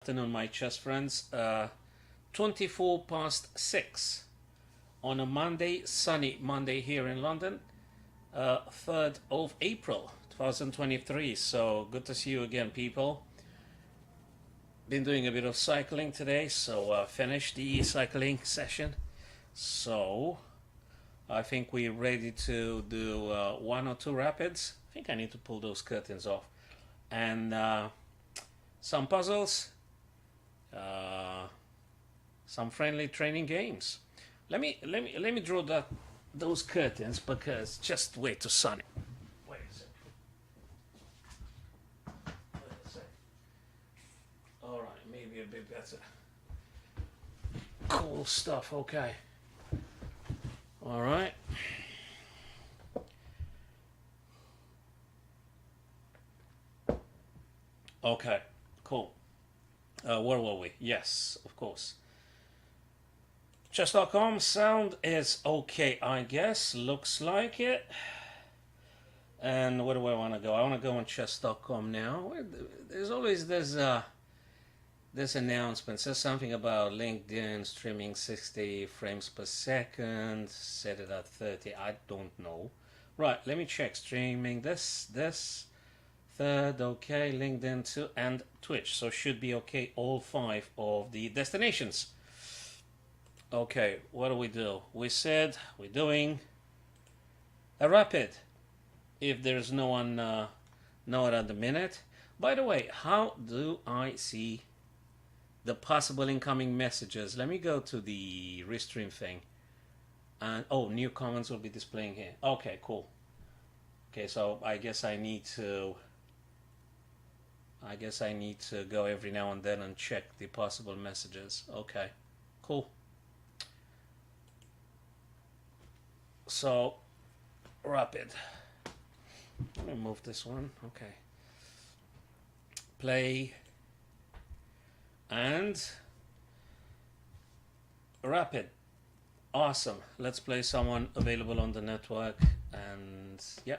afternoon, my chess friends. 24 past 6 on a Monday, sunny Monday here in London, 3rd of April 2023. So good to see you again, people. Been doing a bit of cycling today, so finished the cycling session. So I think we're ready to do one or two rapids. I think I need to pull those curtains off. And some puzzles, some friendly training games. Let me draw those curtains because it's just way too sunny. Wait a second. Wait a second. All right, maybe a bit better. Cool stuff. Okay. All right. Okay. Cool. Where were we? Yes, of course. Chess.com sound is okay, I guess. Looks like it. And where do I want to go? I want to go on chess.com now. There's always this announcement. Says something about LinkedIn streaming 60 frames per second. Set it at 30. I don't know. Right, let me check. Streaming this. Third, okay. LinkedIn 2 and Twitch. So should be okay. All 5 of the destinations. Okay, what do we do? We said we're doing a rapid. If there's no one at the minute. By the way, how do I see the possible incoming messages? Let me go to the restream thing. And new comments will be displaying here. Okay, cool. Okay, so I guess I need to go every now and then and check the possible messages. Okay, cool. So, rapid. Let me move this one. Okay. Play. And rapid. Awesome. Let's play someone available on the network. And yeah.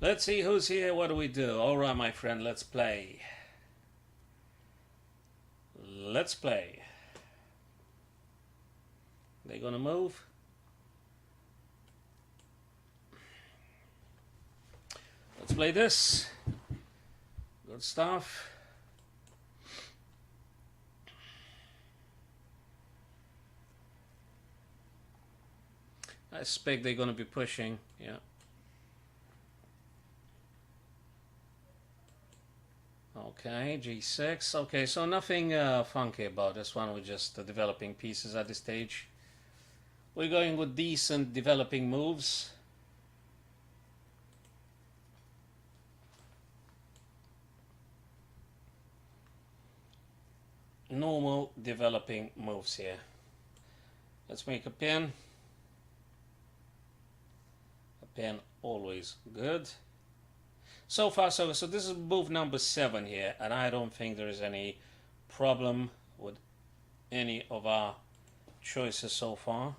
Let's see who's here. What do we do? All right, my friend. Let's play. Let's play. They gonna move? Let's play this. Good stuff. I suspect they're going to be pushing. Yeah. Okay, G6. Okay, so nothing funky about this one. We're just developing pieces at this stage. We're going with decent developing moves. Normal developing moves here. Let's make a pin. A pin always good. So far, so this is move number 7 here, and I don't think there is any problem with any of our choices so far.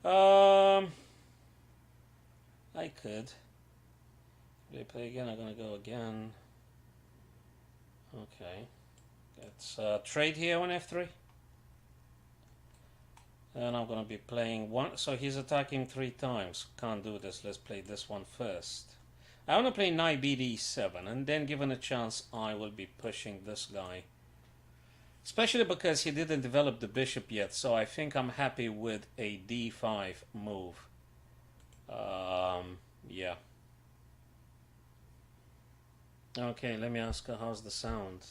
I could. They play again. I'm gonna go again. Okay. Let's trade here on F3. And I'm going to be playing one. So he's attacking 3 times. Can't do this. Let's play this one first. I want to play knight bd7. And then given a chance, I will be pushing this guy. Especially because he didn't develop the bishop yet. So I think I'm happy with a d5 move. Yeah. Okay, let me ask her how's the sound.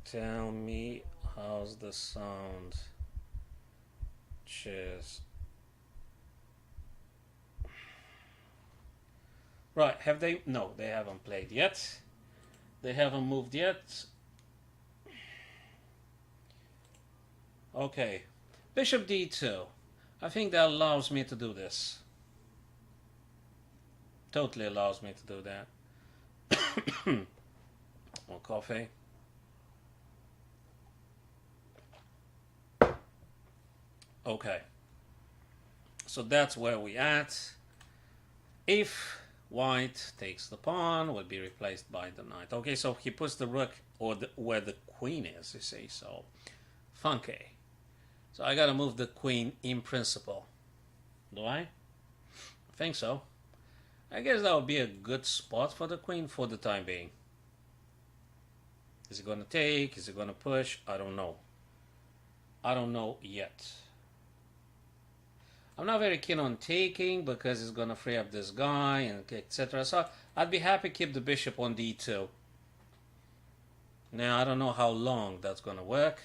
Tell me how's the sound. Cheers. Right, have they? No, they haven't played yet. They haven't moved yet. Okay, Bishop d2. I think that allows me to do this. Totally allows me to do that. More coffee. Okay. So that's where we at. If White takes the pawn, will be replaced by the knight. Okay, so he puts the rook or where the queen is, you see, so funky. So I gotta move the queen in principle. Do I? I think so. I guess that would be a good spot for the queen for the time being. Is it gonna take? Is it gonna push? I don't know. I don't know yet. I'm not very keen on taking because it's gonna free up this guy and etc. So I'd be happy to keep the bishop on d2. Now I don't know how long that's gonna work.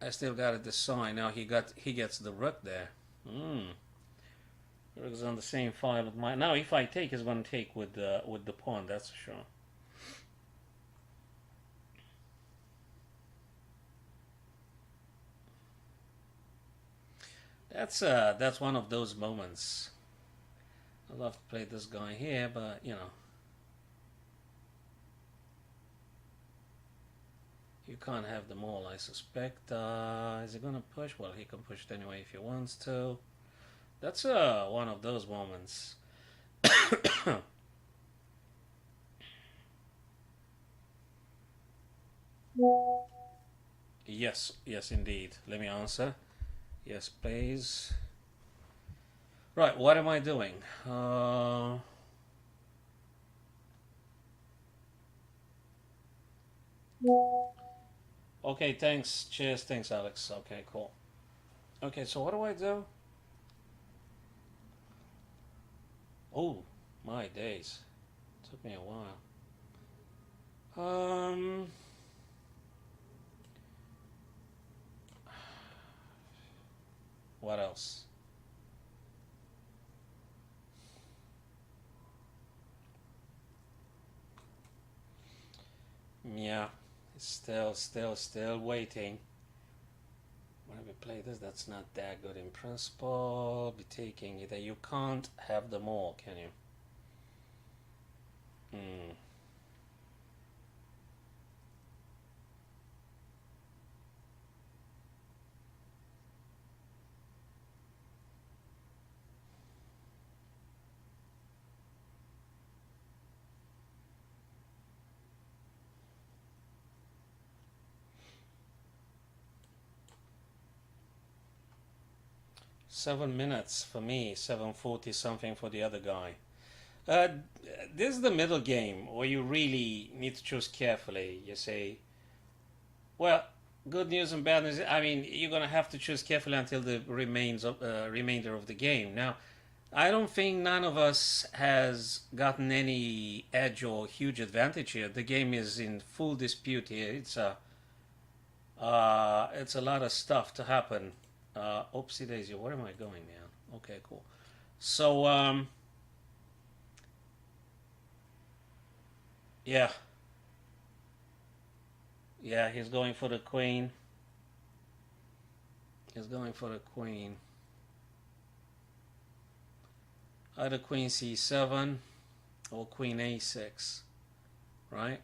I still gotta decide. Now he gets the rook there. Rook is on the same file with mine. Now if I take, he's gonna take with the pawn. That's for sure. That's one of those moments. I love to play this guy here, but you know, you can't have them all. I suspect. Is he gonna push? Well, he can push it anyway if he wants to. That's one of those moments. Yes, yes, indeed. Let me answer. Yes, please. Right, what am I doing? Okay, thanks. Cheers. Thanks, Alex. Okay, cool. Okay, so what do I do? Oh, my days. Took me a while. What else? Yeah, still waiting. When we play this, that's not that good in principle. Be taking it. You can't have them all, can you? 7 minutes for me, 7:40 something for the other guy. Uh, this is the middle game where you really need to choose carefully. You say, well, good news and bad news. I mean, you're gonna have to choose carefully until the remainder of the game. Now, I don't think none of us has gotten any edge or huge advantage here. The game is in full dispute here. It's a lot of stuff to happen. Oopsie daisy, where am I going, man? Okay, cool. So, yeah, yeah, he's going for the queen. He's going for the queen. Either queen c7 or queen a6, right?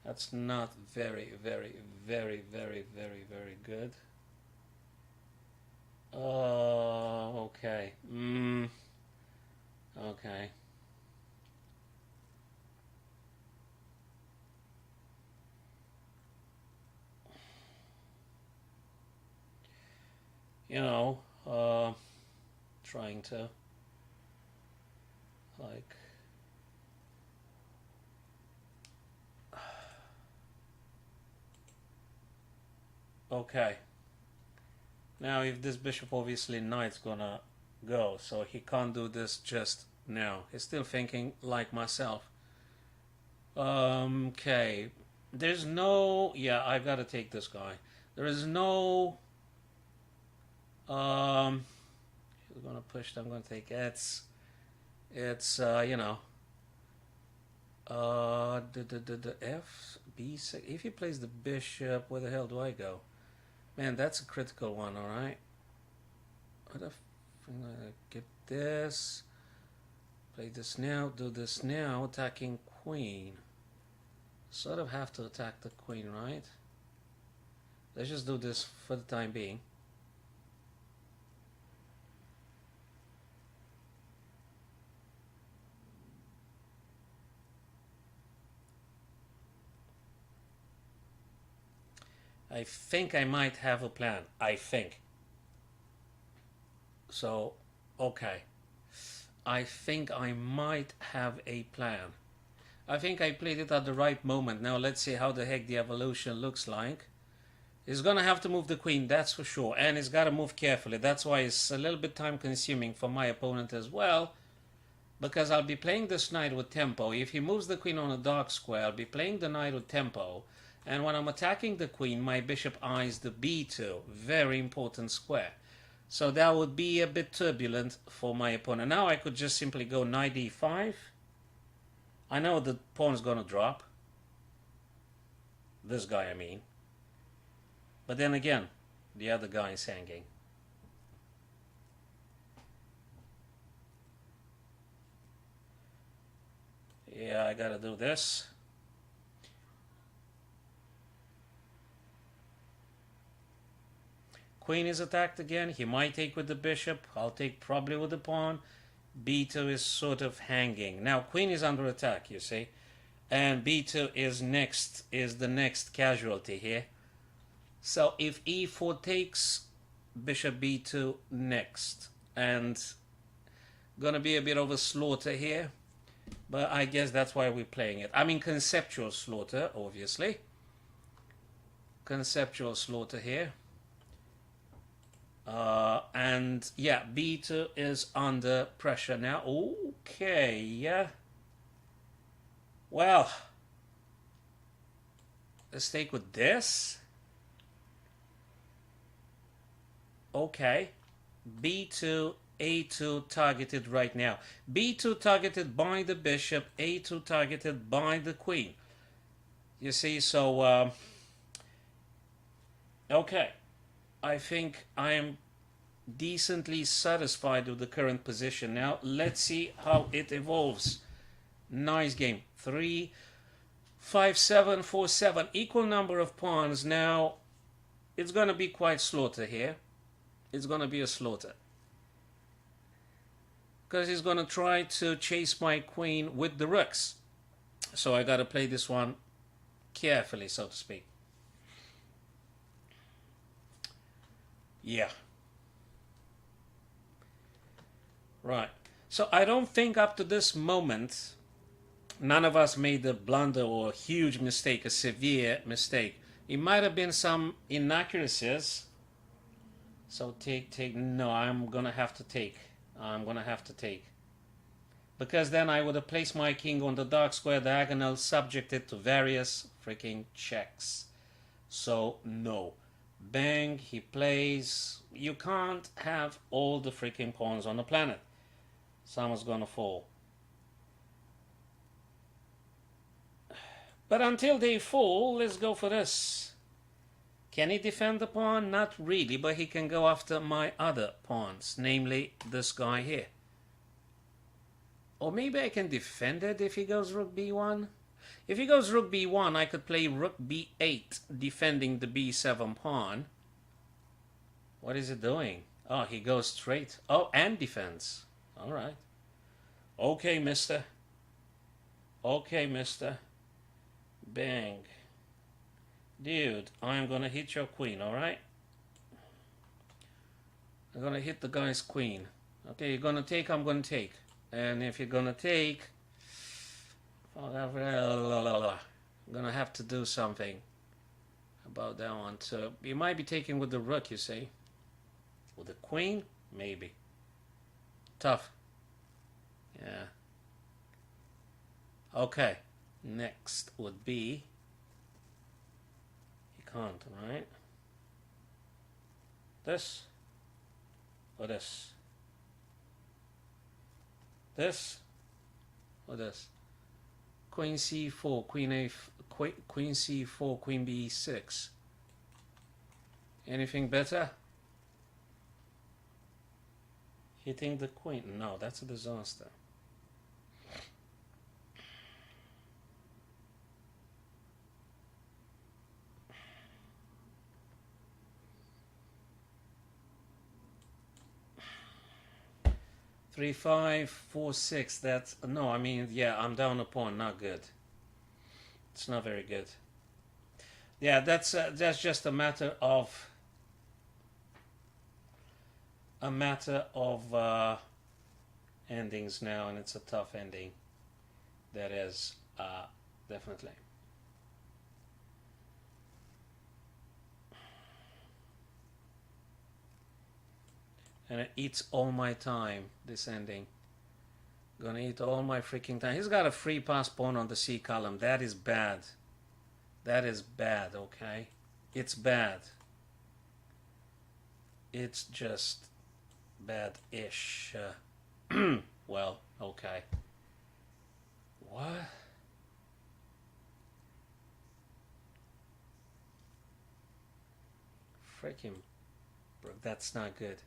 That's not very good. Okay. Okay. You know, trying to, like, okay. Now, if this bishop, obviously knight's gonna go, so he can't do this just now. He's still thinking like myself. Okay. There's no, yeah, I've got to take this guy. There is no, he's gonna push, I'm gonna take it's you know, the F, B6, if he plays the bishop, where the hell do I go? Man, that's a critical one, alright? What the get this, play this now, do this now, attacking queen. Sort of have to attack the queen, right? Let's just do this for the time being. I think I might have a plan. I think. So, okay. I think I might have a plan. I think I played it at the right moment. Now let's see how the heck the evolution looks like. He's gonna have to move the queen, that's for sure. And he's gotta move carefully. That's why it's a little bit time consuming for my opponent as well. Because I'll be playing this knight with tempo. If he moves the queen on a dark square, I'll be playing the knight with tempo. And when I'm attacking the queen, my bishop eyes the b2. Very important square. So that would be a bit turbulent for my opponent. Now I could just simply go knight e5. I know the pawn's gonna drop. This guy, I mean. But then again, the other guy is hanging. Yeah, I gotta do this. Queen is attacked again. He might take with the bishop. I'll take probably with the pawn. b2 is sort of hanging. Now queen is under attack, you see. And b2 is the next casualty here. So if e4 takes, bishop b2 next. And gonna be a bit of a slaughter here. But I guess that's why we're playing it. I mean conceptual slaughter, obviously. Conceptual slaughter here. And yeah, b2 is under pressure now. Okay, yeah. Well, let's take with this. Okay, b2, a2 targeted right now. b2 targeted by the bishop, a2 targeted by the queen. You see, so okay. I think I am decently satisfied with the current position. Now let's see how it evolves. Nice game. 3, 5, 7, 4, 7. Equal number of pawns. Now it's going to be quite slaughter here. It's going to be a slaughter. Because he's going to try to chase my queen with the rooks. So I got to play this one carefully, so to speak. Yeah. Right. So I don't think up to this moment none of us made a blunder or a huge mistake, a severe mistake. It might have been some inaccuracies. So take. No, I'm gonna have to take. I'm gonna have to take. Because then I would have placed my king on the dark square diagonal, subjected to various freaking checks. So no. Bang, he plays. You can't have all the freaking pawns on the planet. Someone's gonna fall. But until they fall, let's go for this. Can he defend the pawn? Not really, but he can go after my other pawns, namely this guy here. Or maybe I can defend it if he goes rook b1. If he goes rook b1, I could play rook b8, defending the b7 pawn. What is it doing? Oh, he goes straight. Oh, and defends. All right. Okay, mister. Okay, mister. Bang. Dude, I'm gonna hit your queen, all right? I'm gonna hit the guy's queen. Okay, you're gonna take, I'm gonna take. And if you're gonna take... I'm gonna have to do something about that one. So you might be taking with the rook, you see. With the queen? Maybe. Tough. Yeah. Okay. Next would be... You can't, right? This. Or this. This. Or this. Queen c4, queen a, queen c4, queen b6. Anything better? Hitting the queen? No, that's a disaster. 3-5, 4-6. That's no. I mean, yeah, I'm down a pawn. Not good. It's not very good. Yeah, that's just a matter of endings now, and it's a tough ending. That is definitely. And it eats all my time, this ending. Gonna eat all my freaking time. He's got a free pass pawn on the C column. That is bad. That is bad, okay? It's bad. It's just bad-ish. Well, okay. What? Freaking... That's not good.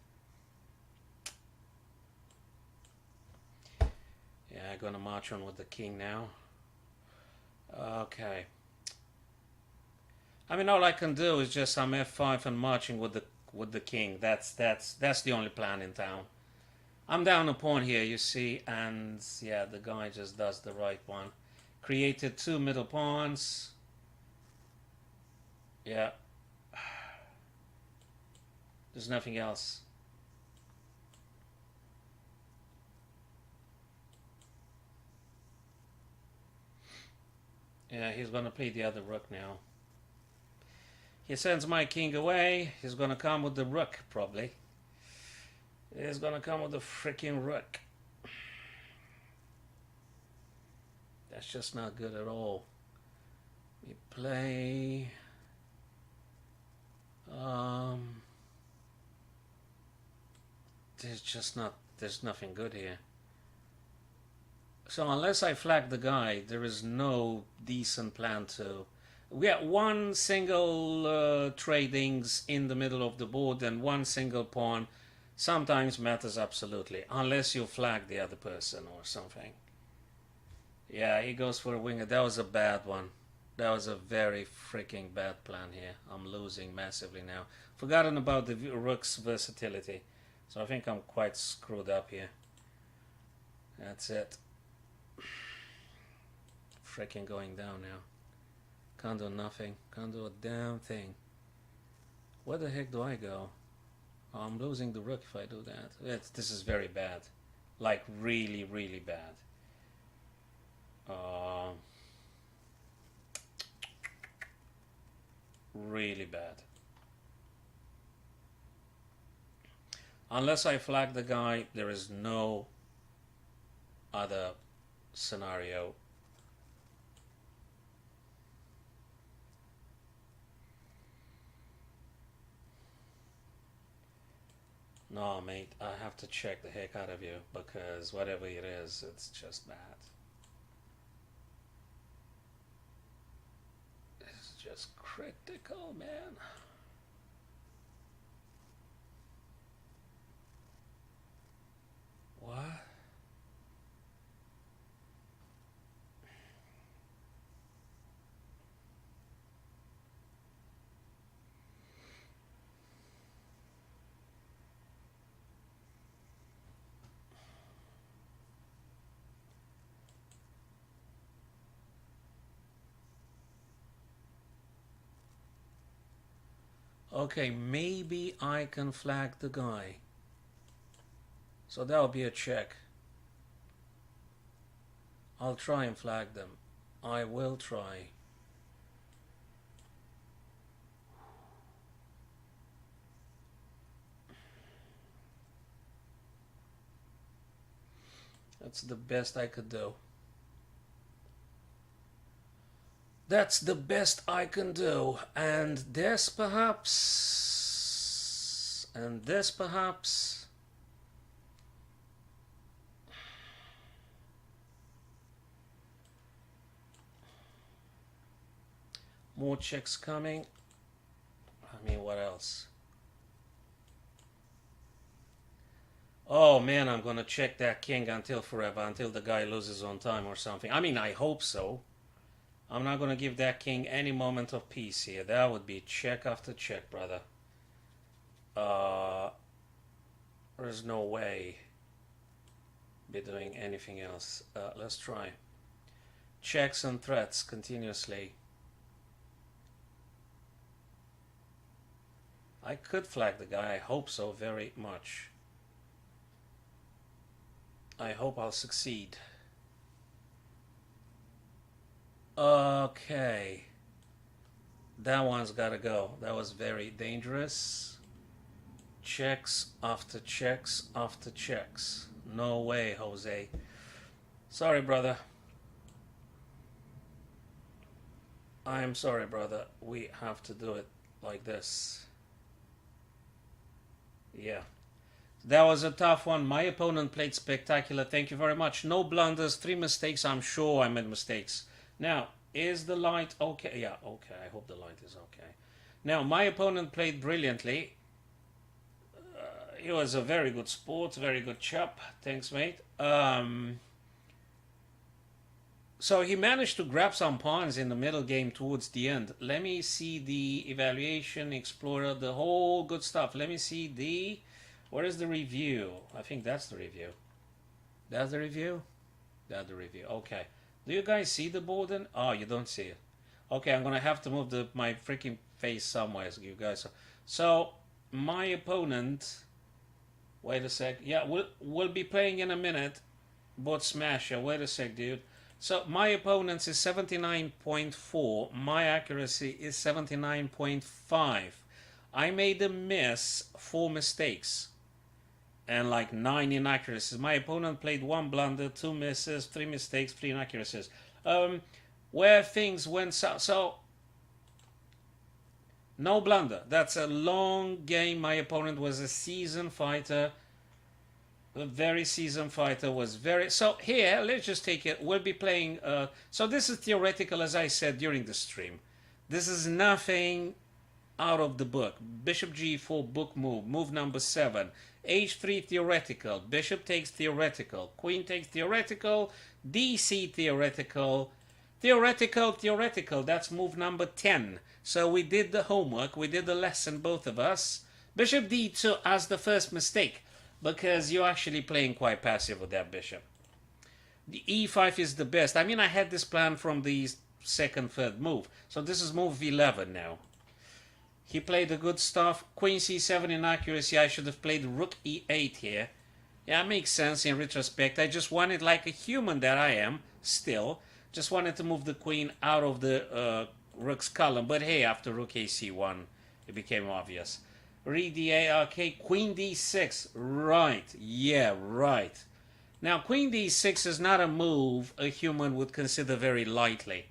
Yeah, I'm gonna march on with the king now. Okay. I mean, all I can do is just I'm f5 and marching with the king. That's the only plan in town. I'm down a pawn here, you see, and yeah, the guy just does the right one. Created two middle pawns. Yeah. There's nothing else. Yeah, he's gonna play the other rook now. He sends my king away. He's gonna come with the rook, probably. He's gonna come with the freaking rook. That's just not good at all. We play... there's nothing good here. So unless I flag the guy, there is no decent plan to... We have one single tradings in the middle of the board and one single pawn sometimes matters absolutely, unless you flag the other person or something. Yeah, he goes for a winger. That was a bad one. That was a very freaking bad plan here. I'm losing massively now. Forgotten about the rook's versatility. So I think I'm quite screwed up here. That's it. Freaking going down now. Can't do nothing. Can't do a damn thing. Where the heck do I go? Oh, I'm losing the rook if I do that. This is very bad. Like really, really bad. Really bad. Unless I flag the guy, there is no other scenario. No, mate, I have to check the heck out of you because whatever it is, it's just bad. It's just critical, man. What? Okay, maybe I can flag the guy. So that'll be a check. I'll try and flag them. I will try. That's the best I could do. That's the best I can do. And this perhaps... And this perhaps... More checks coming. I mean, what else? Oh man, I'm gonna check that king until forever, until the guy loses on time or something. I mean, I hope so. I'm not gonna give that king any moment of peace here. That would be check after check, brother. There's no way. be doing anything else. Let's try. Checks and threats continuously. I could flag the guy. I hope so very much. I hope I'll succeed. Okay. That one's gotta go. That was very dangerous. Checks after checks after checks. No way, Jose. Sorry, brother. I am sorry, brother. We have to do it like this. Yeah. That was a tough one. My opponent played spectacular. Thank you very much. No blunders, 3 mistakes. I'm sure I made mistakes. Now, is the light okay? Yeah, okay. I hope the light is okay. Now, my opponent played brilliantly. He was a very good sport, very good chap. Thanks, mate. So he managed to grab some pawns in the middle game towards the end. Let me see the evaluation, explorer, the whole good stuff. Let me see the... Where is the review? I think that's the review. That's the review? That's the review. Okay. Do you guys see the board then? Oh, you don't see it. Okay, I'm going to have to move my freaking face somewhere. So you guys... So, my opponent... Wait a sec. Yeah, we'll be playing in a minute. Board Smasher. Wait a sec, dude. So my opponent's is 79.4. My accuracy is 79.5. I made a miss, 4 mistakes, and like 9 inaccuracies. My opponent played 1 blunder, 2 misses, 3 mistakes, 3 inaccuracies. Where things went so no blunder. That's a long game. My opponent was a seasoned fighter. A very seasoned fighter, was very... So here, let's just take it. We'll be playing... so this is theoretical, as I said during the stream. This is nothing out of the book. Bishop g4, book move. Move number 7. h3 theoretical. Bishop takes theoretical. Queen takes theoretical. dc theoretical. Theoretical. That's move number 10. So we did the homework. We did the lesson, both of us. Bishop d2 as the first mistake, because you're actually playing quite passive with that bishop. The e5 is the best. I mean, I had this plan from the second, third move. So this is move 11 now. He played the good stuff. Queen c7 inaccuracy. I should have played rook e8 here. Yeah, it makes sense in retrospect. I just wanted, like a human that I am, still, just wanted to move the queen out of the rook's column. But hey, after rook ac1, it became obvious. Read the okay, queen d6, right, yeah, right. Now, queen d6 is not a move a human would consider very lightly.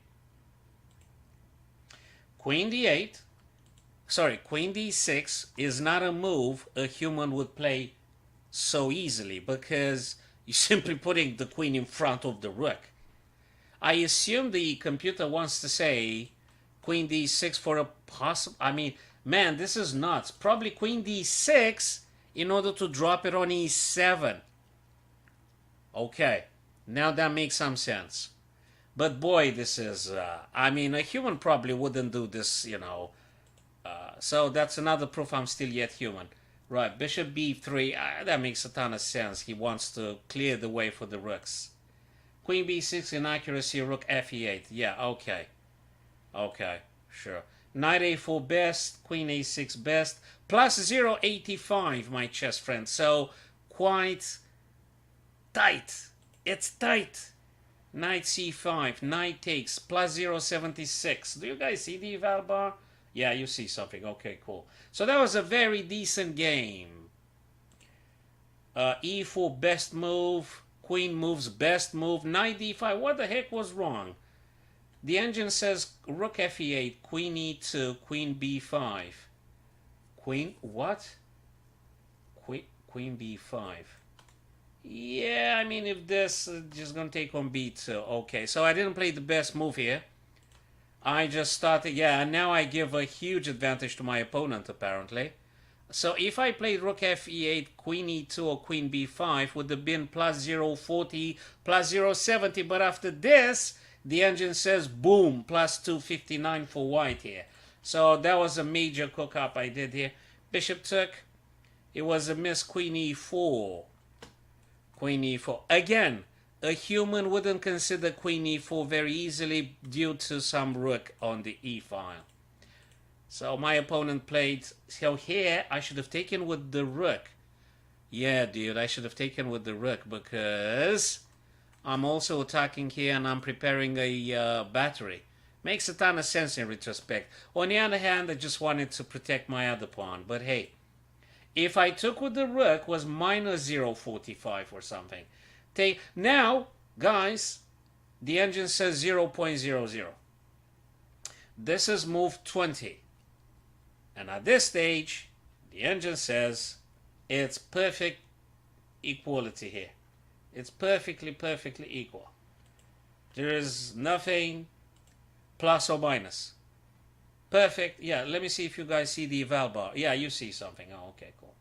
Queen d6 is not a move a human would play so easily, because you're simply putting the queen in front of the rook. I assume the computer wants to say queen d6 for a possible... I mean... Man, this is nuts. Probably queen d6 in order to drop it on e7. Okay, now that makes some sense. But boy, this is... I mean, a human probably wouldn't do this, you know. So that's another proof I'm still yet human. Right, bishop b3. That makes a ton of sense. He wants to clear the way for the rooks. Queen b6 inaccuracy, rook fe8. Yeah, okay. Okay, sure. Knight a4 best, queen a6 best, plus 0.85, my chess friend. So, quite tight. It's tight. Knight c5, knight takes, plus 0.76. Do you guys see the eval bar? Yeah, you see something. Okay, cool. So that was a very decent game. e4 best move, queen moves best move, knight d5. What the heck was wrong? The engine says rook fe8, queen e2, queen b5. Queen, what? Queen b5. Yeah, I mean, if this is just going to take on b2. Okay, so I didn't play the best move here. I just started, yeah, and now I give a huge advantage to my opponent, apparently. So if I played rook fe8, queen e2, or queen b5, would have been plus 0.40, plus 0.70, but after this... The engine says, boom, plus 259 for white here. So that was a major cook-up I did here. Bishop took. It was a miss, queen e4. Queen e4. Again, a human wouldn't consider queen e4 very easily due to some rook on the e file. So my opponent played, so here I should have taken with the rook. Yeah, dude, I should have taken with the rook because I'm also attacking here and I'm preparing a battery. Makes a ton of sense in retrospect. On the other hand, I just wanted to protect my other pawn. But hey, if I took with the rook was minus 0.45 or something. Now, guys, the engine says 0.00. This is move 20. And at this stage, the engine says it's perfect equality here. It's perfectly equal. There is nothing plus or minus. Perfect. Yeah, let me see if you guys see the eval bar. Yeah, you see something. Oh, okay, cool.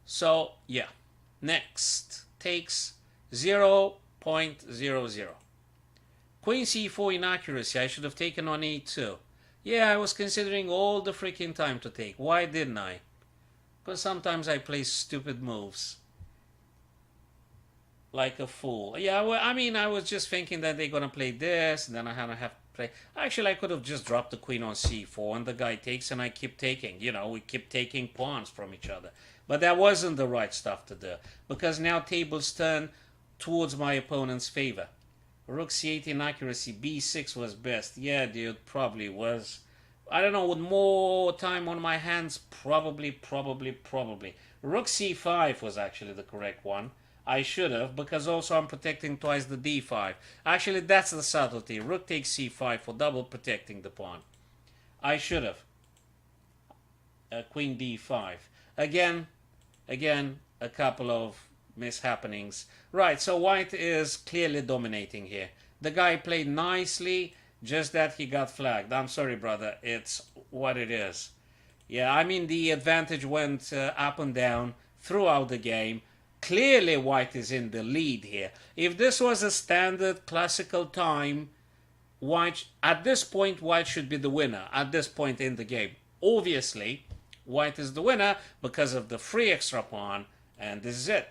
So, yeah. Next. Takes 0.00. Queen c4 inaccuracy. I should have taken on e2. Yeah, I was considering all the freaking time to take. Why didn't I? Because sometimes I play stupid moves. Like a fool. Yeah, well, I mean, I was just thinking that they're going to play this, and then I have to play. Actually, I could have just dropped the queen on c4, and the guy takes, and I keep taking. You know, we keep taking pawns from each other. But that wasn't the right stuff to do. Because now tables turn towards my opponent's favor. Rook c8 inaccuracy, b6 was best. Yeah, dude, probably was. I don't know, with more time on my hands, probably. Rook c5 was actually the correct one. I should have, because also I'm protecting twice the d5. Actually, that's the subtlety. Rook takes c5 for double protecting the pawn. I should have. Queen d5. Again, a couple of mishappenings. Right, so white is clearly dominating here. The guy played nicely, just that he got flagged. I'm sorry, brother. It's what it is. Yeah, I mean, the advantage went up and down throughout the game. Clearly, white is in the lead here. If this was a standard classical time, white, at this point, white should be the winner at this point in the game. Obviously, white is the winner because of the free extra pawn, and this is it.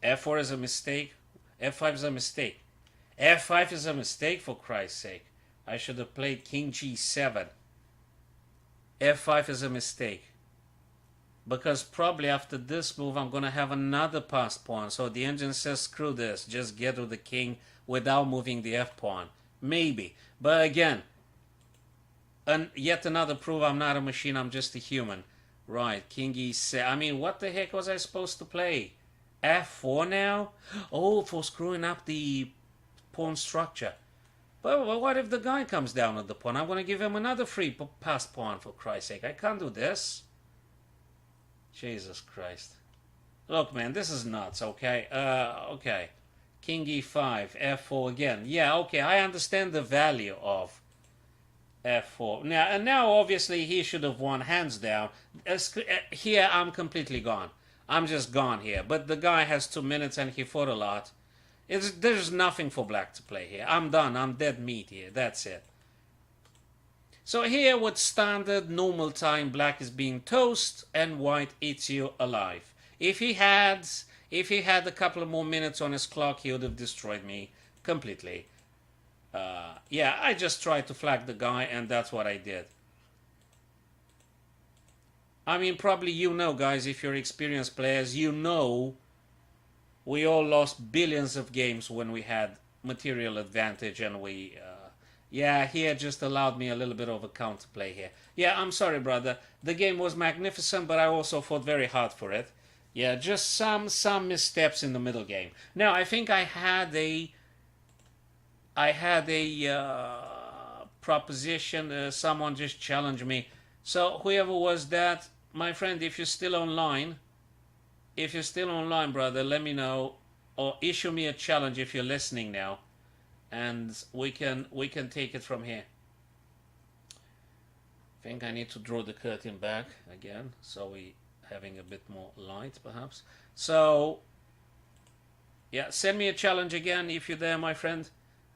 f4 is a mistake. f5 is a mistake. f5 is a mistake, for Christ's sake. I should have played king g7. f5 is a mistake. Because probably after this move I'm going to have another passed pawn. So the engine says screw this. Just get with the king without moving the f pawn. Maybe. But again, yet another proof I'm not a machine. I'm just a human. Right. King e7. I mean, what the heck was I supposed to play? f4 now? Oh, for screwing up the pawn structure. But what if the guy comes down with the pawn? I'm going to give him another free passed pawn, for Christ's sake. I can't do this. Jesus Christ. Look, man, this is nuts, okay? Okay. King e5, f4 again. Yeah, okay, I understand the value of f4. Now, obviously, he should have won hands down. Here, I'm completely gone. I'm just gone here. But the guy has 2 minutes and he fought a lot. There's nothing for black to play here. I'm done. I'm dead meat here. That's it. So here with standard normal time, black is being toast and white eats you alive. If he had a couple of more minutes on his clock, he would have destroyed me completely. Yeah, I just tried to flag the guy and that's what I did. I mean, probably you know, guys, if you're experienced players, you know we all lost billions of games when we had material advantage and we... yeah, here just allowed me a little bit of a counterplay here. Yeah, I'm sorry, brother. The game was magnificent, but I also fought very hard for it. Yeah, just some missteps in the middle game. Now, I think I had a proposition. Someone just challenged me. So whoever was that, my friend, if you're still online, brother, let me know or issue me a challenge if you're listening now. And we can take it from here. I think I need to draw the curtain back again, so we having a bit more light, perhaps. So, yeah, send me a challenge again if you're there, my friend,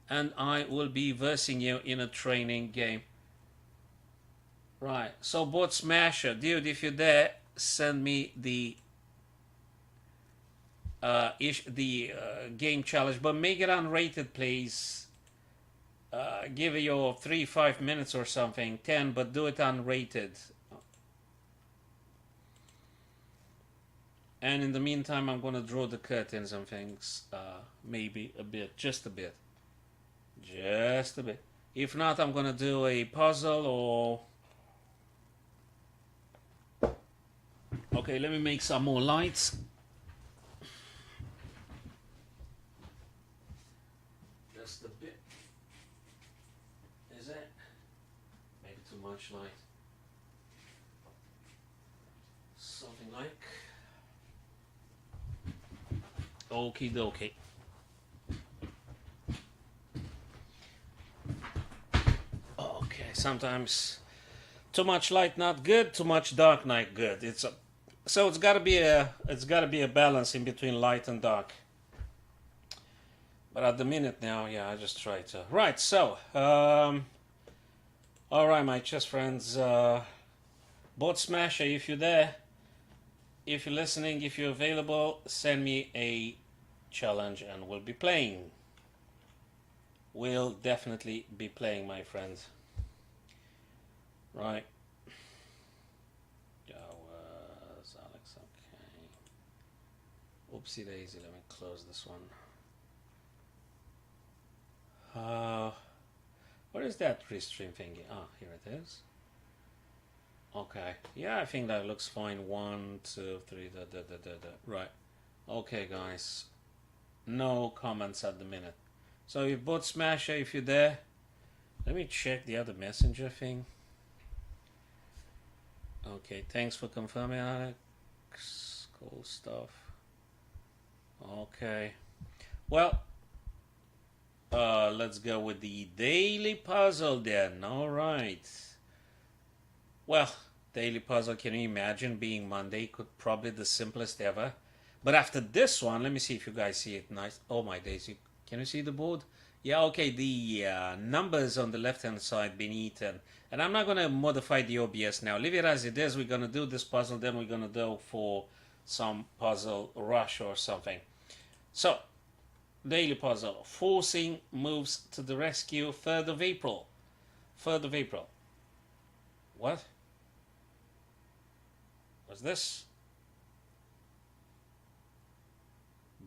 and I will be versing you in a training game. Right. So, Board Smasher, dude, if you're there, send me the game challenge, but make it unrated, please. Give it your 3-5 minutes or something, 10, but do it unrated. And in the meantime, I'm gonna draw the curtains and things. Maybe a bit, just a bit, just a bit. If not, I'm gonna do a puzzle or. Okay, let me make some more lights. Just a bit. Is it? Maybe too much light. Something like. Okie dokie. Okay, sometimes too much light not good, too much dark not good. So it's gotta be a balance in between light and dark. But at the minute now, yeah, I just try to. Right, so all right, my chess friends, Board Smasher, if you're there, if you're listening, if you're available, send me a challenge and we'll be playing. We'll definitely be playing, my friends. Right. Alex, okay. Oopsie daisy, let me close this one. What is that restream thingy? Ah, here it is. Okay, yeah, I think that looks fine. 1, 2, 3, right. Okay, guys, no comments at the minute. So if Board Smasher, if you're there, let me check the other messenger thing. Okay, thanks for confirming, Alex. Cool stuff. Okay, well, let's go with the daily puzzle then. All right. Well, daily puzzle, can you imagine being Monday? Could probably the simplest ever. But after this one, let me see if you guys see it nice. Oh my days, can you see the board? Yeah, okay, the numbers on the left-hand side being eaten. And I'm not going to modify the OBS now. Leave it as it is. We're going to do this puzzle, then we're going to go for some puzzle rush or something. So, daily puzzle. Forcing moves to the rescue, 3rd of April. 3rd of April. What? What's this?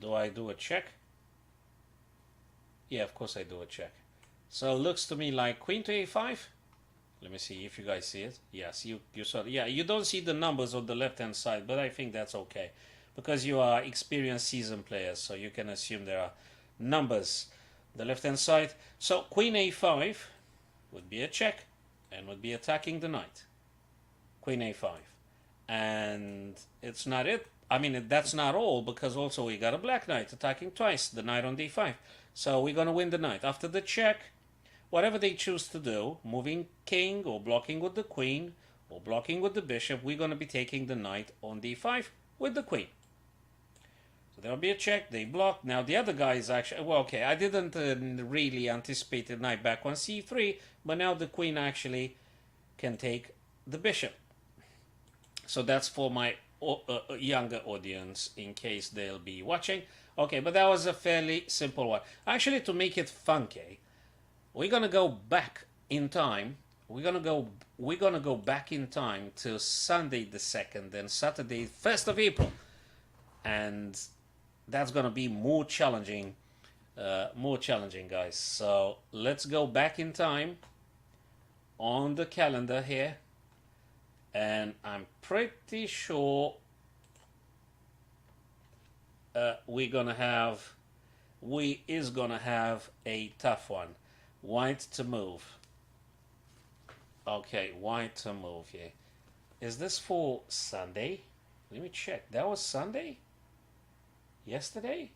Do I do a check? Yeah, of course I do a check. So it looks to me like Queen to A5. Let me see if you guys see it. Yes, you saw it. Yeah, you don't see the numbers on the left-hand side, but I think that's okay. Because you are experienced seasoned players, so you can assume there are numbers on the left-hand side. So Queen A5 would be a check and would be attacking the knight. Queen A5. And it's not it. I mean, that's not all, because also we got a black knight attacking twice, the knight on D5. So we're going to win the knight. After the check, whatever they choose to do, moving king or blocking with the queen or blocking with the bishop, we're going to be taking the knight on D5 with the queen. So there'll be a check, they block. Now the other guy is actually, well, okay, I didn't really anticipate the knight back on C3, but now the queen actually can take the bishop. So that's for my younger audience, in case they'll be watching. Okay, but that was a fairly simple one. Actually, to make it funky, we're gonna go back in time. We're gonna go back in time to Sunday the 2nd and Saturday 1st of April, and that's gonna be more challenging, guys. So let's go back in time on the calendar here. And I'm pretty sure we is gonna have a tough one. White to move. Okay, white to move here. Is this for Sunday? Let me check. That was Sunday? Yesterday?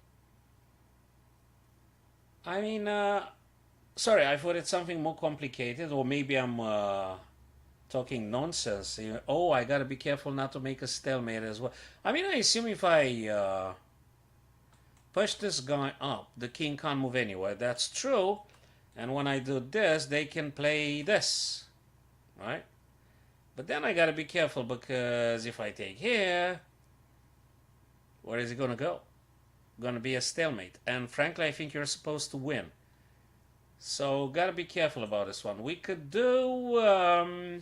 I mean, sorry, I thought it's something more complicated, or maybe I'm talking nonsense. Oh, I gotta be careful not to make a stalemate as well. I mean, I assume if I push this guy up, the king can't move anywhere. That's true. And when I do this, they can play this, right? But then I gotta be careful, because if I take here, where is he gonna go? gonna be a stalemate. And frankly, I think you're supposed to win. So gotta be careful about this one. We could do.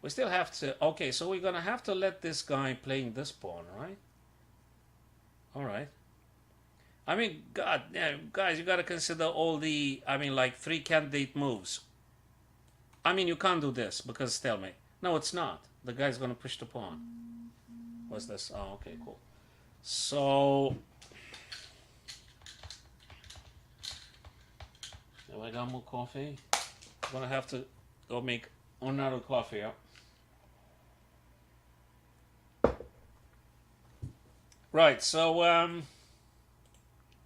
We still have to. Okay, so we're gonna have to let this guy playing this pawn, right? All right. I mean, God, yeah, guys, you gotta consider all the. I mean, like 3 candidate moves. I mean, you can't do this because stalemate. No, it's not. The guy's gonna push the pawn. What's this? Oh, okay, cool. So, do I got more coffee? I'm gonna have to go make another coffee. Yeah. Right. So,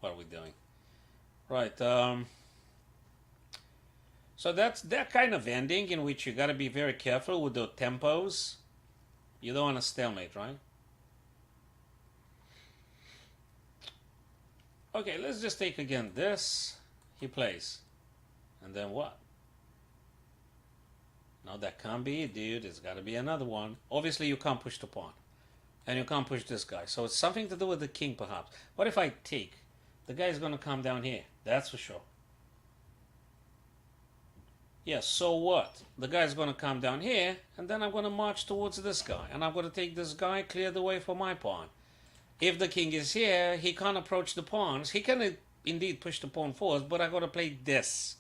what are we doing? Right. So that's that kind of ending in which you gotta be very careful with the tempos. You don't want to stalemate, right? Okay, let's just take again this. He plays. And then what? No, that can't be it, dude. It's got to be another one. Obviously, you can't push the pawn. And you can't push this guy. So it's something to do with the king, perhaps. What if I take? The guy's going to come down here. That's for sure. Yeah, so what? The guy's going to come down here. And then I'm going to march towards this guy. And I'm going to take this guy, clear the way for my pawn. If the king is here, he can't approach the pawns. He can indeed push the pawn forward, but I got to play this.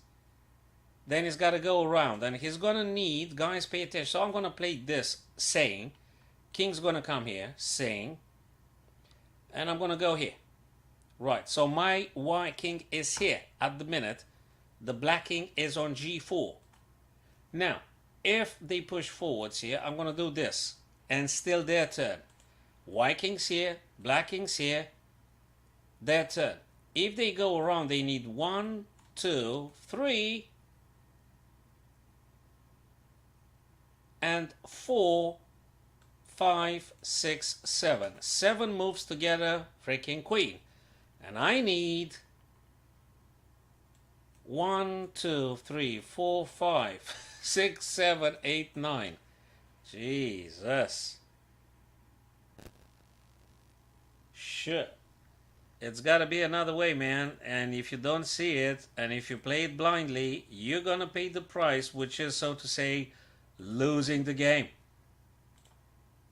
Then he's got to go around, and he's going to need, guys, pay attention. So I'm going to play this, saying, king's going to come here, saying, and I'm going to go here. Right, so my white king is here at the minute. The black king is on g4. Now, if they push forwards here, I'm going to do this, and still their turn. White king's here, black king's here, their turn. If they go around, they need 1, 2, 3, and 4, 5, 6, 7. 7 moves together, freaking queen. And I need 1, 2, 3, 4, 5, 6, 7, 8, 9. Jesus. Shit. It's got to be another way, man. And if you don't see it, and if you play it blindly, you're going to pay the price, which is, so to say, losing the game.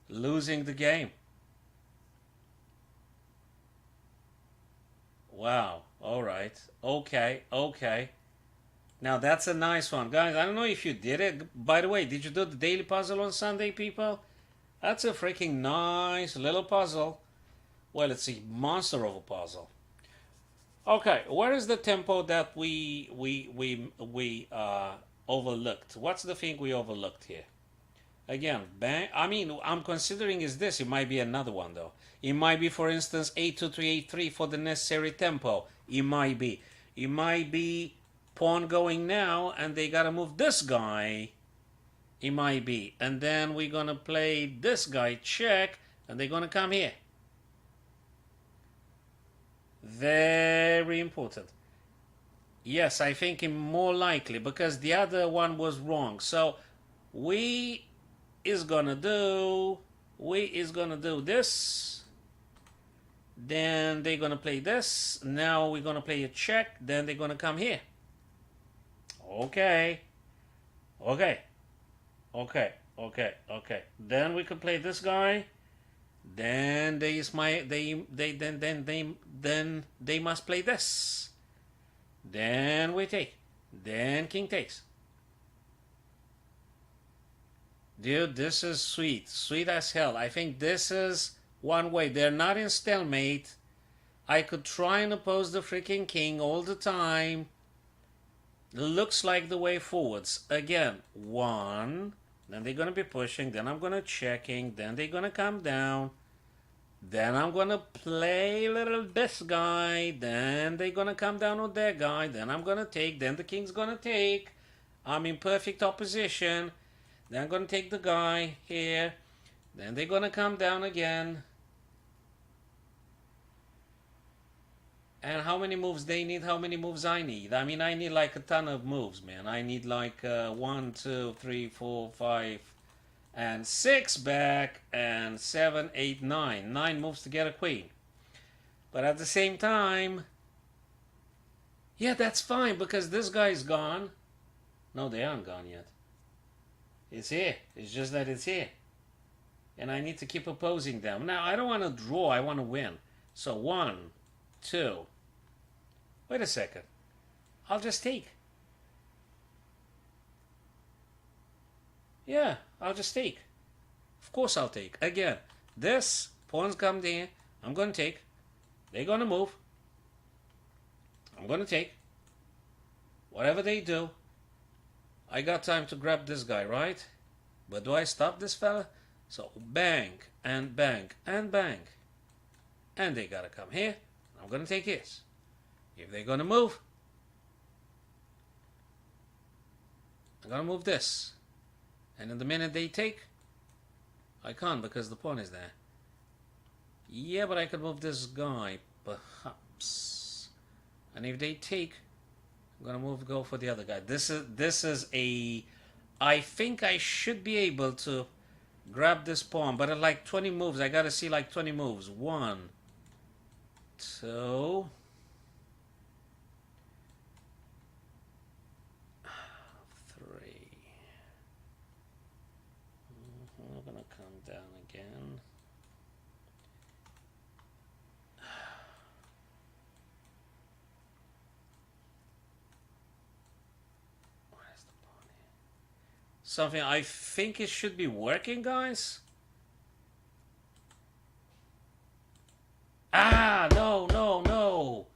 Losing the game. Wow. All right. Okay. Okay. Now, that's a nice one. Guys, I don't know if you did it. By the way, did you do the daily puzzle on Sunday, people? That's a freaking nice little puzzle. Well, it's a monster of a puzzle. Okay, where is the tempo that we overlooked? What's the thing we overlooked here? Again, bang. I mean, I'm considering is this. It might be another one though. It might be, for instance, 8-2-3-8-3 for the necessary tempo. It might be. It might be pawn going now, and they gotta move this guy. It might be, and then we're gonna play this guy check, and they're gonna come here. Very important. Yes, I think more likely because the other one was wrong. So we is gonna do this. Then they're gonna play this. Now we're gonna play a check. Then they're gonna come here. Okay. Okay. Okay. Okay. Okay. Then we could play this guy. Then they must play this. Then we take. Then king takes. Dude, this is sweet. Sweet as hell. I think this is one way. They're not in stalemate. I could try and oppose the freaking king all the time. Looks like the way forwards. Again, 1. Then they're going to be pushing. Then I'm going to checking. Then they're going to come down. Then I'm going to play little this guy. Then they're going to come down with that guy. Then I'm going to take. Then the king's going to take. I'm in perfect opposition. Then I'm going to take the guy here. Then they're going to come down again. And how many moves they need, how many moves I need? I mean, I need like a ton of moves, man. I need like 1, 2, 3, 4, 5, and 6 back, and 7, 8, 9. 9 moves to get a queen. But at the same time, yeah, that's fine because this guy's gone. No, they aren't gone yet. It's here. It's just that it's here. And I need to keep opposing them. Now, I don't want to draw. I want to win. So, 1, 2. Wait a second. I'll just take. Yeah, I'll just take. Of course I'll take. Again, this, pawns come there. I'm going to take. They're going to move. I'm going to take. Whatever they do, I got time to grab this guy, right? But do I stop this fella? So bang, and bang, and bang. And they gotta come here. I'm gonna take his. If they're gonna move, I'm gonna move this. And in the minute they take, I can't because the pawn is there. Yeah, but I could move this guy, perhaps. And if they take, I'm gonna go for the other guy. This is a. I think I should be able to grab this pawn, but at like 20 moves, I gotta see like 20 moves. 1, 2, 3. I'm gonna come down again. Something I think it should be working, guys. Ah, no, no, no.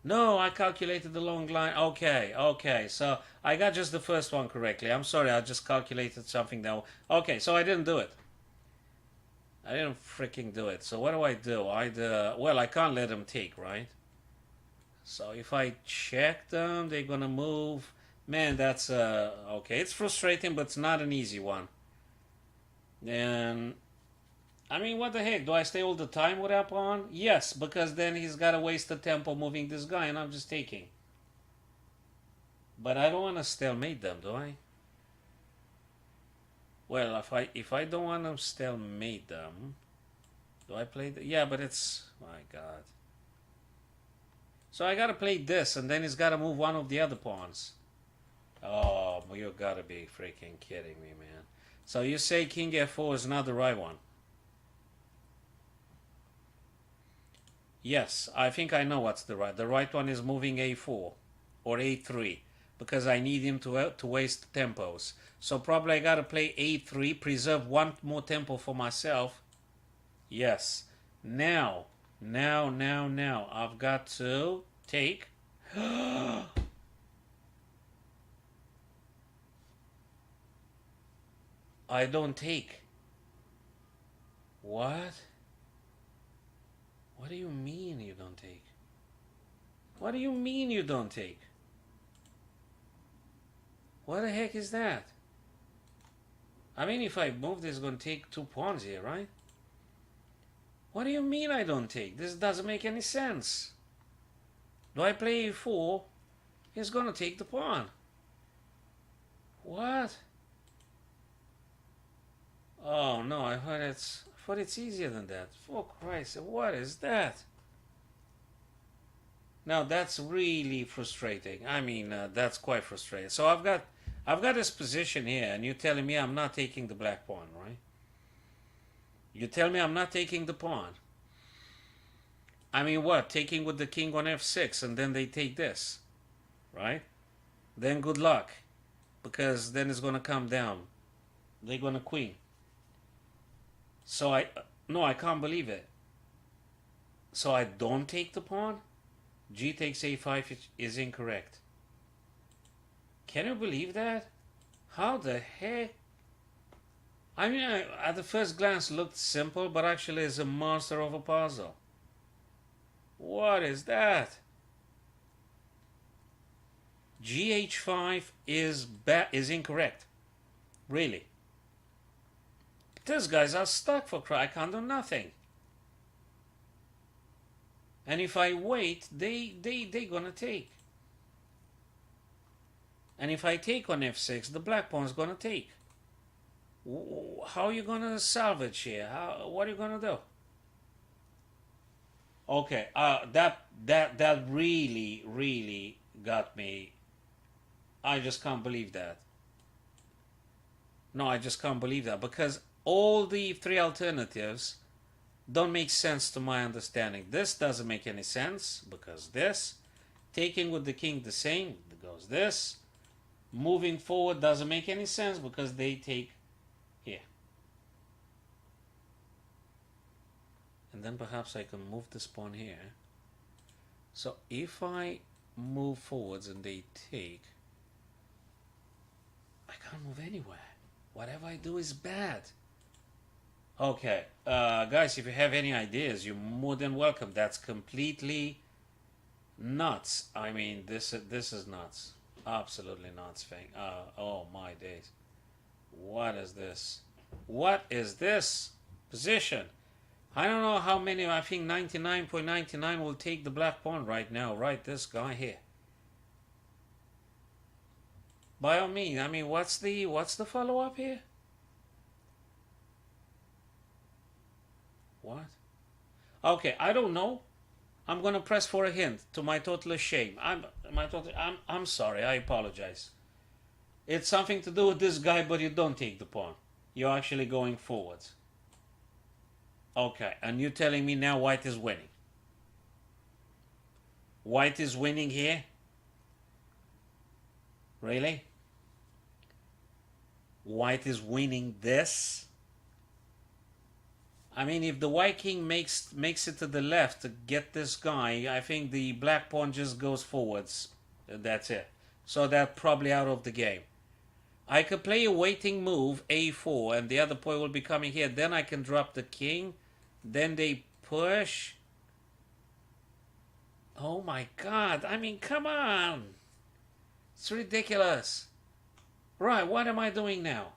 No, I calculated the long line. Okay, okay. So I got just the first one correctly. I'm sorry, I just calculated something that... Okay, so I didn't do it. I didn't freaking do it. So what do? Well, I can't let them take, right? So if I check them, they're gonna move... Man, that's okay. It's frustrating, but it's not an easy one. And I mean, what the heck? Do I stay all the time with that pawn? Yes, because then he's got to waste the tempo moving this guy, and I'm just taking. But I don't want to stalemate them, do I? Well, if I don't want to stalemate them, do I play? Yeah, but it's my God. So I gotta play this, and then he's gotta move one of the other pawns. Oh, you gotta be freaking kidding me, man. So you say King F4 is not the right one? Yes, I think I know what's the right. The right one is moving A4 or A3 because I need him to waste tempos. So probably I gotta play A3, preserve one more tempo for myself. Yes. Now, I've got to take. I don't take. What? What do you mean you don't take? What do you mean you don't take? What the heck is that? I mean, if I move this, it's going to take 2 pawns here, right? What do you mean I don't take? This doesn't make any sense. Do I play A4? He's going to take the pawn. What? Oh no, I thought it's easier than that. For Christ's sake, what is that? Now that's really frustrating. I mean, that's quite frustrating. So I've got this position here, and you're telling me I'm not taking the black pawn, right? You tell me I'm not taking the pawn. I mean, what? Taking with the king on f6, and then they take this, right? Then good luck, because then it's going to come down. They're going to queen. So no, I can't believe it. So I don't take the pawn? G takes a5 is incorrect. Can you believe that? How the heck? I mean, at the first glance looked simple, but actually is a monster of a puzzle. What is that? GH5 is incorrect. Really. These guys are stuck for cry. I can't do nothing. And if I wait, they gonna take. And if I take on f6, the black pawn's gonna take. How are you gonna salvage here? What are you gonna do? Okay, that really got me. I just can't believe that. No, I just can't believe that because all the three alternatives don't make sense to my understanding. This doesn't make any sense because this, taking with the king the same, goes this. Moving forward doesn't make any sense because they take here. And then perhaps I can move this pawn here. So if I move forwards and they take, I can't move anywhere. Whatever I do is bad. Okay, guys, if you have any ideas, you're more than welcome. That's completely nuts. I mean, this is nuts. Absolutely nuts thing. Oh my days. What is this? What is this position? I don't know how many. I think 99.99 will take the black pawn right now. Right, this guy here. By all means. I mean, what's the follow up here? What? Okay, I don't know. I'm gonna press for a hint. To my total shame, I'm sorry. I apologize. It's something to do with this guy, but you don't take the pawn. You're actually going forwards. Okay, and you're telling me now white is winning. White is winning here? Really? White is winning this? I mean, if the white king makes it to the left to get this guy, I think the black pawn just goes forwards. That's it. So that's probably out of the game. I could play a waiting move, a4, and the other pawn will be coming here. Then I can drop the king. Then they push. Oh my god. I mean, come on. It's ridiculous. Right, what am I doing now?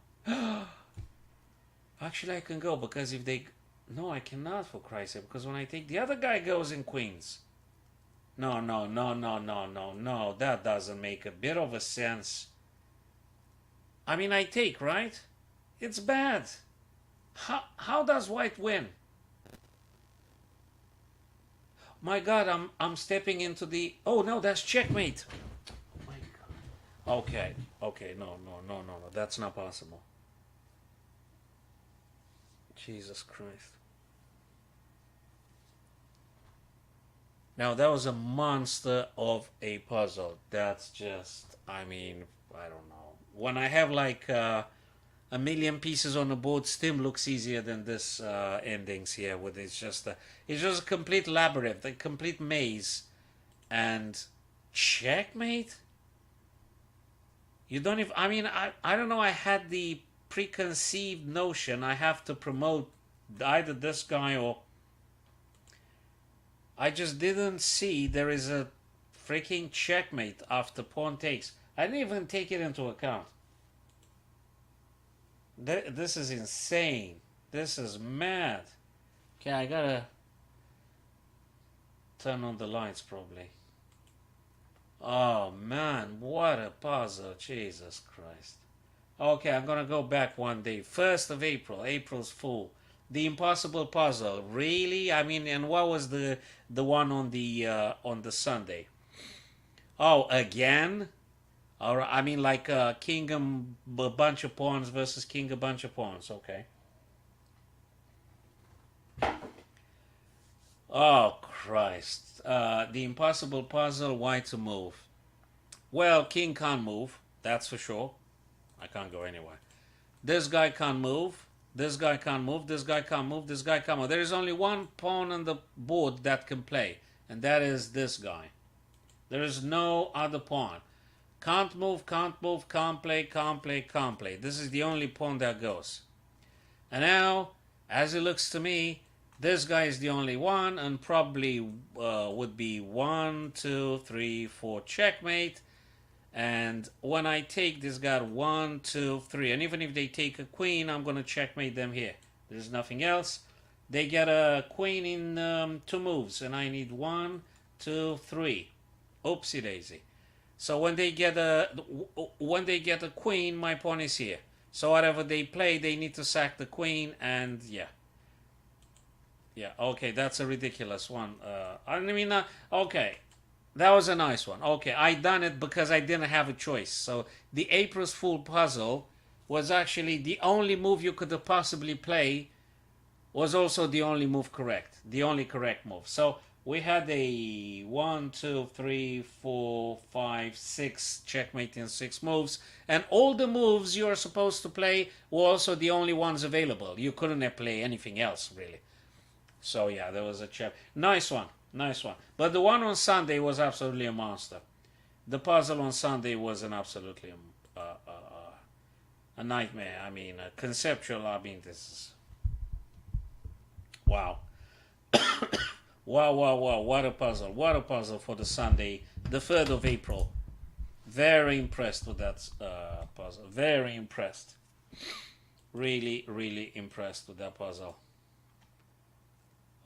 Actually, I can go because if they... No, I cannot, for Christ's sake, because when I take... The other guy goes in queens. No. That doesn't make a bit of a sense. I mean, I take, right? It's bad. How does white win? My god, I'm stepping into the... Oh, no, that's checkmate. Oh, my god. Okay, no. That's not possible. Jesus Christ. Now, that was a monster of a puzzle. That's just... I mean, I don't know. When I have like a million pieces on the board, still looks easier than this endings here. With it's just a complete labyrinth, a complete maze, and checkmate. You don't even. I mean, I don't know. I had the preconceived notion I have to promote either this guy or. I just didn't see there is a freaking checkmate after pawn takes. I didn't even take it into account. This is insane. This is mad. Okay, I gotta turn on the lights probably. Oh man, what a puzzle. Jesus Christ. Okay, I'm gonna go back one day. 1st of April. April's Fool. The Impossible Puzzle. Really? I mean, and what was the one on the Sunday? Oh, again? All right, I mean, like king a bunch of pawns versus king a bunch of pawns. Okay. Oh, Christ. The Impossible Puzzle, why to move? Well, king can't move. That's for sure. I can't go anywhere. This guy can't move. This guy can't move. This guy can't move. This guy can't move. There is only one pawn on the board that can play, and that is this guy. There is no other pawn. Can't move, can't move, can't play, can't play, can't play. This is the only pawn that goes. And now, as it looks to me, this guy is the only one, and probably would be 1, 2, 3, 4 checkmate. And when I take this guy 1, 2, 3, and even if they take a queen, I'm going to checkmate them here. There's nothing else. They get a queen in 2 moves, and I need 1, 2, 3. Oopsie daisy. So when they get a queen, my pawn is here. So whatever they play, they need to sack the queen, and yeah. Yeah, okay, that's a ridiculous one. I mean, okay, that was a nice one. Okay, I done it because I didn't have a choice. So the April's Fool puzzle was actually the only move you could have possibly play. Was also the only move correct, the only correct move. So we had a one, two, three, four, five, six checkmate in six moves, and all the moves you are supposed to play were also the only ones available. You couldn't play anything else really. So yeah, there was a check. Nice one, nice one. But the one on Sunday was absolutely a monster. The puzzle on Sunday was an absolutely a nightmare. I mean, conceptual. I mean, this is wow. Wow, wow, wow, what a puzzle. What a puzzle for the Sunday, the 3rd of April. Very impressed with that puzzle. Very impressed. Really, really impressed with that puzzle.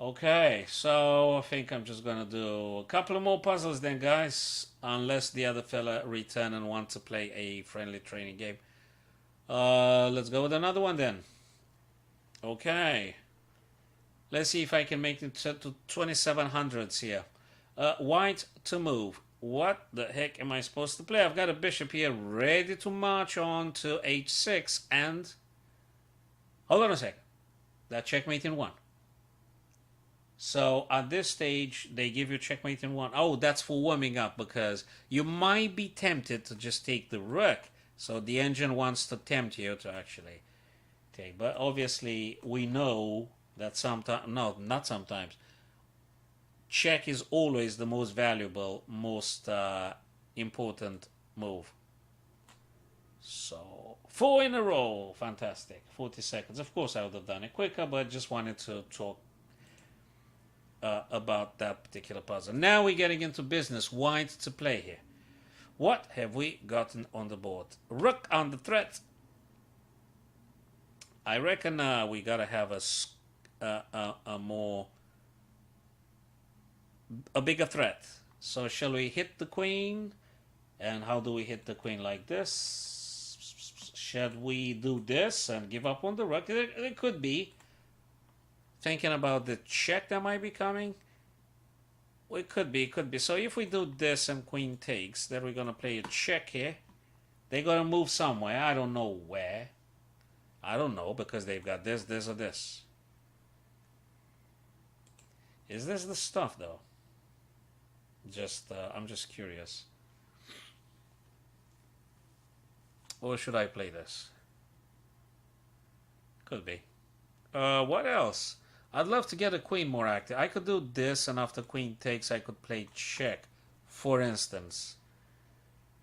Okay, so I think I'm just gonna do a couple of more puzzles then, guys. Unless the other fella return and want to play a friendly training game. Let's go with another one then. Okay. Let's see if I can make it to 2700s here. White to move. What the heck am I supposed to play? I've got a bishop here ready to march on to h6 and... Hold on a second. That checkmate in 1. So at this stage, they give you checkmate in 1. Oh, that's for warming up because you might be tempted to just take the rook. So the engine wants to tempt you to actually take. But obviously, we know that sometimes, no, not sometimes, check is always the most valuable, most important move. So 4 in a row, fantastic. 40 seconds. Of course, I would have done it quicker, but just wanted to talk about that particular puzzle. Now we're getting into business. White to play here. What have we gotten on the board? Rook on the threat. I reckon we gotta have a bigger threat. So shall we hit the queen? And how do we hit the queen? Like this? Should we do this and give up on the rook? It could be. Thinking about the check that might be coming. Well, it could be. So if we do this and queen takes, then we're gonna play a check here. They're gonna move somewhere. I don't know where. I don't know because they've got this, this, or this. Is this the stuff though? I'm just curious. Or should I play this? Could be. What else? I'd love to get a queen more active. I could do this, and after queen takes, I could play check, for instance.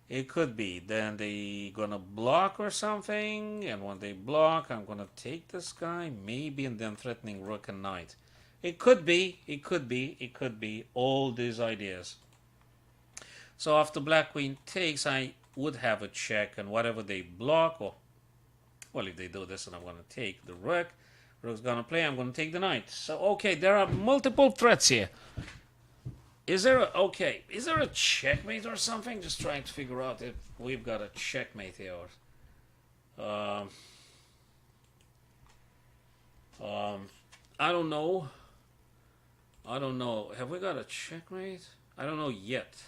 It could be. Then they gonna block or something, and when they block, I'm gonna take this guy, maybe, and then threatening rook and knight. It could be. It could be. It could be. All these ideas. So after black queen takes, I would have a check, and whatever they block, or well, if they do this, and I'm gonna take the rook. Rook's gonna play, I'm gonna take the knight. So okay, there are multiple threats here. Is there a checkmate or something? Just trying to figure out if we've got a checkmate here. I don't know. Have we got a checkmate? I don't know yet.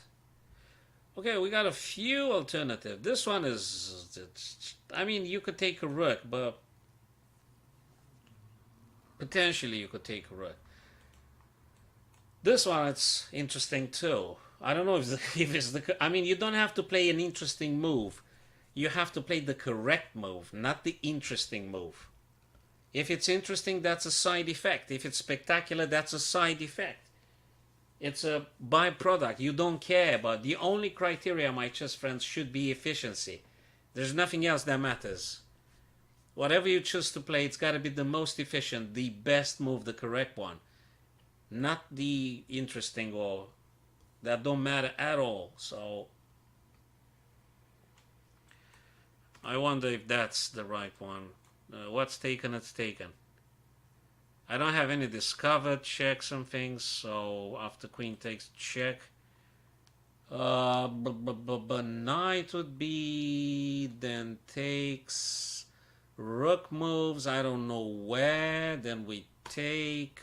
Okay, we got a few alternatives. This one is, I mean, you could take a rook, but potentially you could take a rook. This one, it's interesting too. I don't know if it's the... I mean, you don't have to play an interesting move. You have to play the correct move, not the interesting move. If it's interesting, that's a side effect. If it's spectacular, that's a side effect. It's a byproduct. You don't care about. The only criteria, my chess friends, should be efficiency. There's nothing else that matters. Whatever you choose to play, it's got to be the most efficient, the best move, the correct one. Not the interesting or that don't matter at all. So I wonder if that's the right one. What's taken, it's taken. I don't have any discovered checks and things, so after queen takes check. Knight would be, then takes, rook moves, I don't know where, then we take.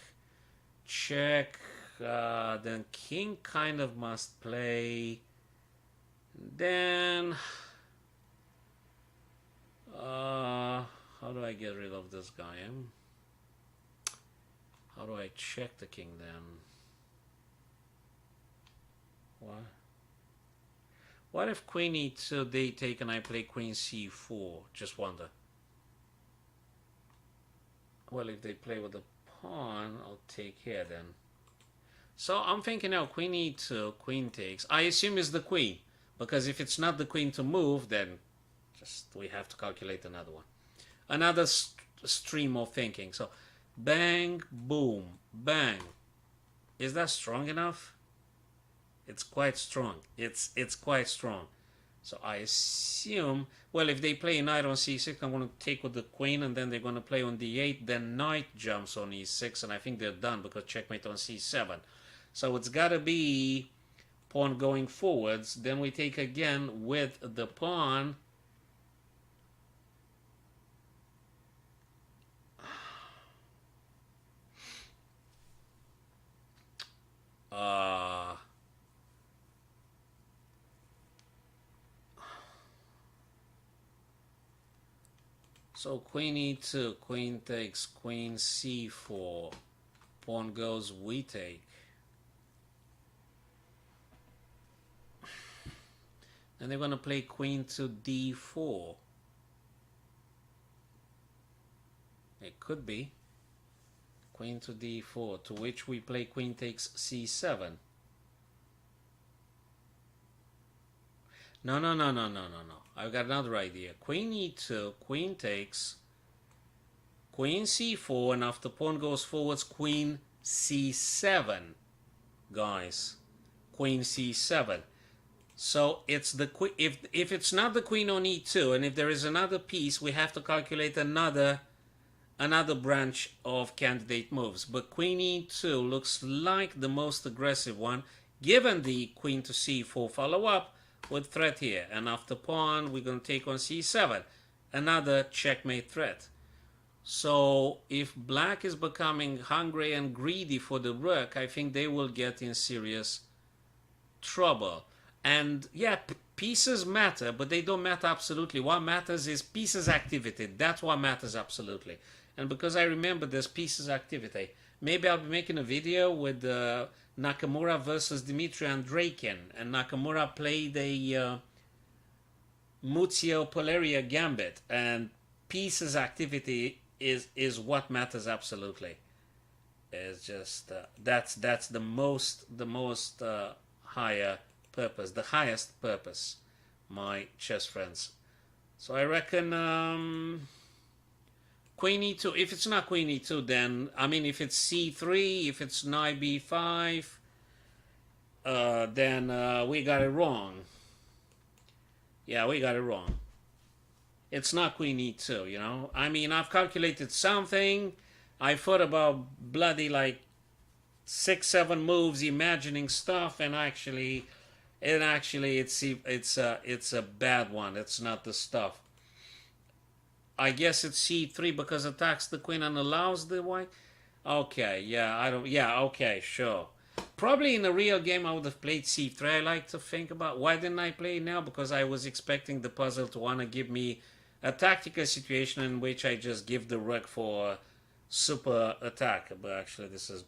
check. Then king kind of must play. Then, how do I get rid of this guy? How do I check the king then? What? What if queen e2, they take, and I play queen c4? Just wonder. Well, if they play with the pawn, I'll take here then. So I'm thinking now, queen e2, queen takes. I assume it's the queen, because if it's not the queen to move, then just we have to calculate another one. Another stream of thinking. So bang, boom, bang. Is that strong enough? It's quite strong. It's quite strong. So I assume, well, if they play knight on c6, I'm going to take with the queen, and then they're going to play on d8, then knight jumps on e6, and I think they're done because checkmate on c7. So it's got to be pawn going forwards. Then we take again with the pawn. So queen e2, queen takes, queen c4, pawn goes, we take. And they're going to play queen to d4. It could be. Queen to d4, to which we play queen takes c7. No. I've got another idea. Queen e2, queen takes, queen c4, and after pawn goes forwards, queen c7. Guys, queen c7. So it's the if it's not the queen on e2, and if there is another piece, we have to calculate another branch of candidate moves. But queen e2 looks like the most aggressive one, given the queen to c4 follow-up with threat here. And after pawn, we're going to take on c7, another checkmate threat. So if black is becoming hungry and greedy for the rook, I think they will get in serious trouble. And yeah, pieces matter, but they don't matter absolutely. What matters is pieces activity. That's what matters absolutely. And because I remember this pieces activity, maybe I'll be making a video with Nakamura versus Dmitry Andreikin, and Nakamura played a Muzio Poleria gambit, and pieces activity is what matters absolutely. It's just that's the most higher purpose, the highest purpose, my chess friends. So I reckon queen e2. If it's not queen e2, then I mean, if it's c3, if it's knight b5, then we got it wrong. Yeah, we got it wrong. It's not queen e2, you know. I mean, I've calculated something. I thought about bloody like 6-7 moves, imagining stuff, and actually it's a bad one. It's not the stuff. I guess it's c3 because it attacks the queen and allows the white. Okay, yeah, okay, sure. Probably in a real game I would have played c3. I like to think about why didn't I play now, because I was expecting the puzzle to want to give me a tactical situation in which I just give the rook for super attack. But actually this is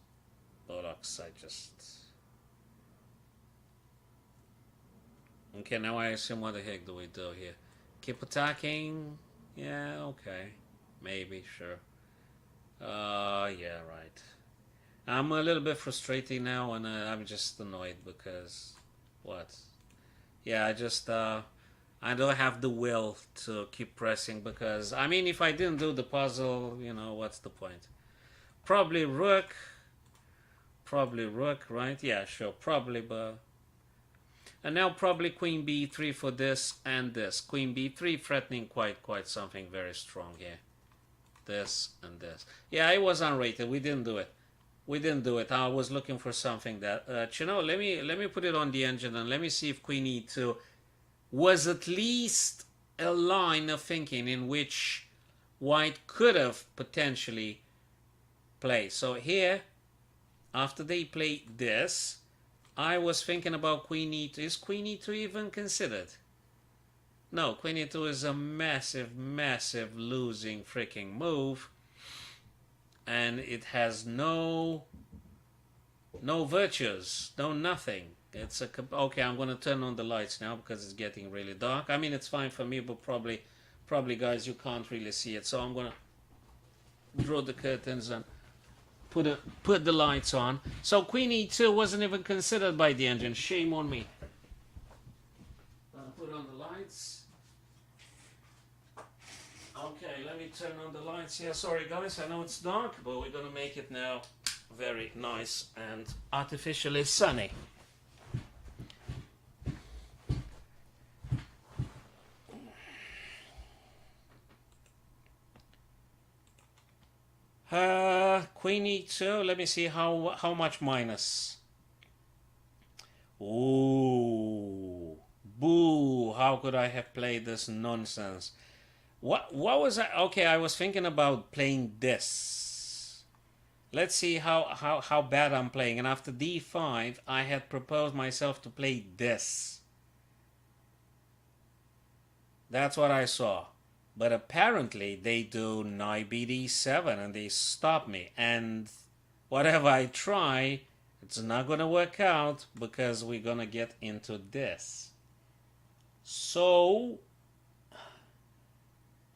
bollocks. Okay, now I assume what the heck do we do here? Keep attacking? Yeah, okay. Maybe, sure. Yeah, right. I'm a little bit frustrated now, and I'm just annoyed because... What? Yeah, I don't have the will to keep pressing because... I mean, if I didn't do the puzzle, you know, what's the point? Probably rook, right? Yeah, sure, probably, but... And now probably queen b3 for this and this. Queen b3 threatening quite something very strong here. This and this. Yeah, it was unrated. We didn't do it. I was looking for something that... you know, let me put it on the engine and let me see if queen e2 was at least a line of thinking in which white could have potentially played. So here, after they play this, I was thinking about queen e2. Is queen e2 even considered? No, queen e2 is a massive, massive losing freaking move, and it has no virtues, no nothing. It's a okay. I'm gonna turn on the lights now because it's getting really dark. I mean, it's fine for me, but probably guys, you can't really see it. So I'm gonna draw the curtains and put the lights on. So queen e2 wasn't even considered by the engine. Shame on me. Put on the lights. Okay, let me turn on the lights here. Sorry guys, I know it's dark, but we're gonna make it now very nice and artificially sunny. Queen e2. Let me see how much minus. Ooh, boo! How could I have played this nonsense? What was I? Okay, I was thinking about playing this. Let's see how bad I'm playing. And after d5, I had proposed myself to play this. That's what I saw. But apparently they do knight bd7 and they stop me. And whatever I try, it's not going to work out because we're going to get into this. So,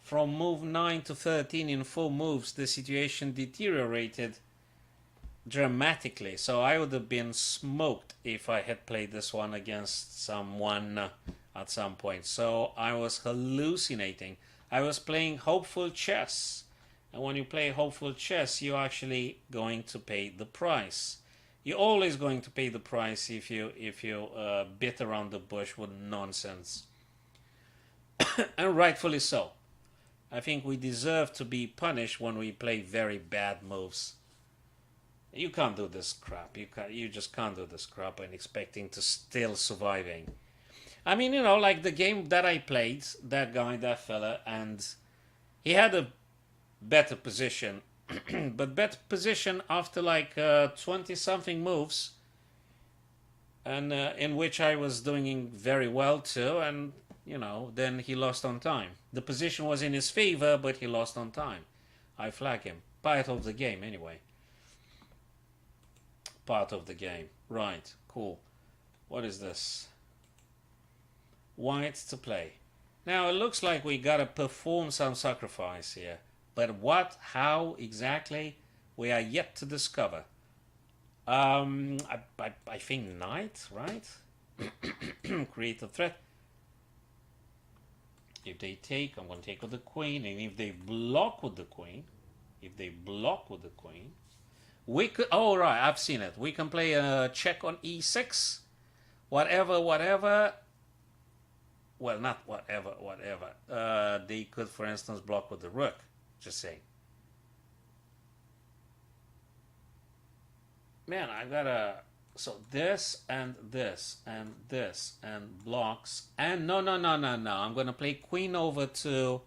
from move 9 to 13 in 4 moves, the situation deteriorated dramatically. So I would have been smoked if I had played this one against someone at some point. So I was hallucinating. I was playing hopeful chess. And when you play hopeful chess, you're actually going to pay the price. You're always going to pay the price if you bit around the bush with nonsense. And rightfully so. I think we deserve to be punished when we play very bad moves. You can't do this crap. You just can't do this crap and expecting to still surviving. I mean, you know, like the game that I played, that guy, that fella, and he had a better position, but better position after like 20-something moves, and in which I was doing very well too, and you know, then he lost on time. The position was in his favor, but he lost on time. I flag him. Part of the game, anyway. Part of the game. Right, cool. What is this? White to play. Now it looks like we gotta perform some sacrifice here. But what, how exactly, we are yet to discover. I think knight, right? Create a threat. If they take, I'm going to take with the queen. And if they block with the queen, we could, oh right, I've seen it. We can play a check on e6. Whatever. Well, not whatever. They could, for instance, block with the rook. Just saying. Man, I gotta... So this and this and this and blocks. And no. I'm going to play queen over to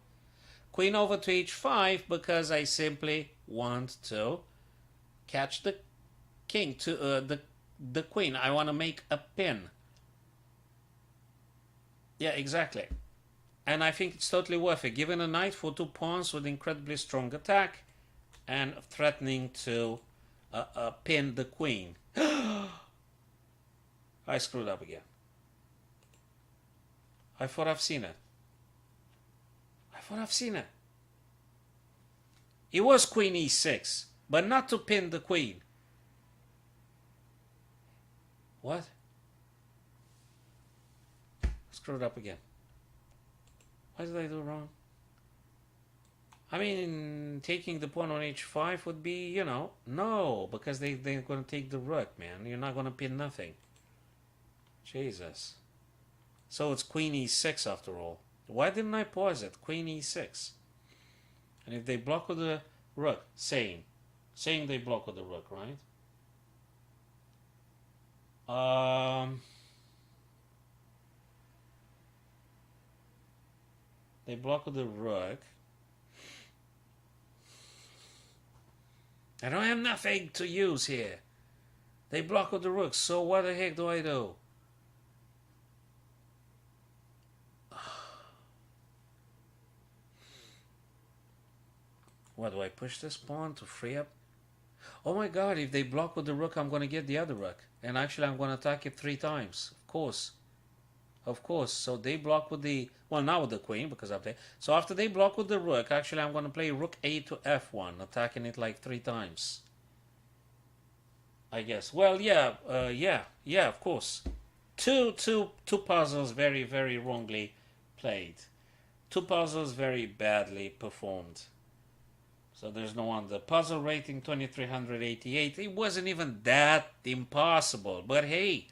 h5 because I simply want to catch the king to the queen. I want to make a pin. Yeah, exactly. And I think it's totally worth it. Given a knight for 2 pawns with incredibly strong attack and threatening to pin the queen. I screwed up again. I thought I've seen it. It was queen e6, but not to pin the queen. What? Screwed up again. What did I do wrong? I mean, taking the pawn on h5 would be, you know, no, because they're going to take the rook, man. You're not going to pin nothing. Jesus. So it's queen e6 after all. Why didn't I pause it? Queen e6. And if they block with the rook, saying they block with the rook, right? They block with the rook. I don't have nothing to use here. They block with the rook. So what the heck do I do? What, do I push this pawn to free up? Oh my god, if they block with the rook, I'm going to get the other rook. And actually, I'm going to attack it 3 times. Of course. Of course. So they block with the... Well, now with the queen, because I'm there. So after they block with the rook, actually, I'm going to play rook a to f1, attacking it like 3 times. I guess. Well, yeah, yeah, of course. Two puzzles very, very wrongly played. 2 puzzles very badly performed. So there's no wonder. Puzzle rating 2388. It wasn't even that impossible. But hey,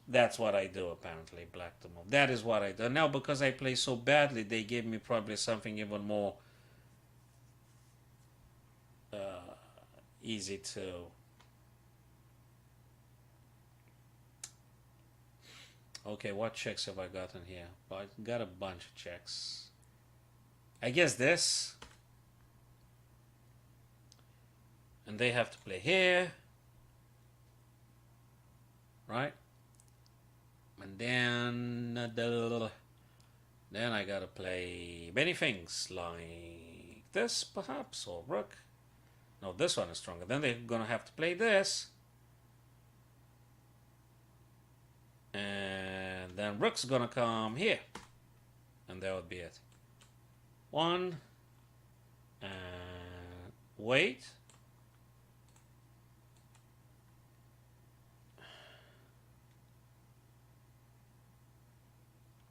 that's what I do apparently, black to move. That is what I do. Now because I play so badly, they gave me probably something even more easy to... Okay, what checks have I gotten here? Well, I got a bunch of checks. I guess this. And they have to play here. Right? And then I gotta play many things like this perhaps, or rook. No, this one is stronger. Then they're gonna have to play this. And then rook's gonna come here. And that would be it. 1 and wait.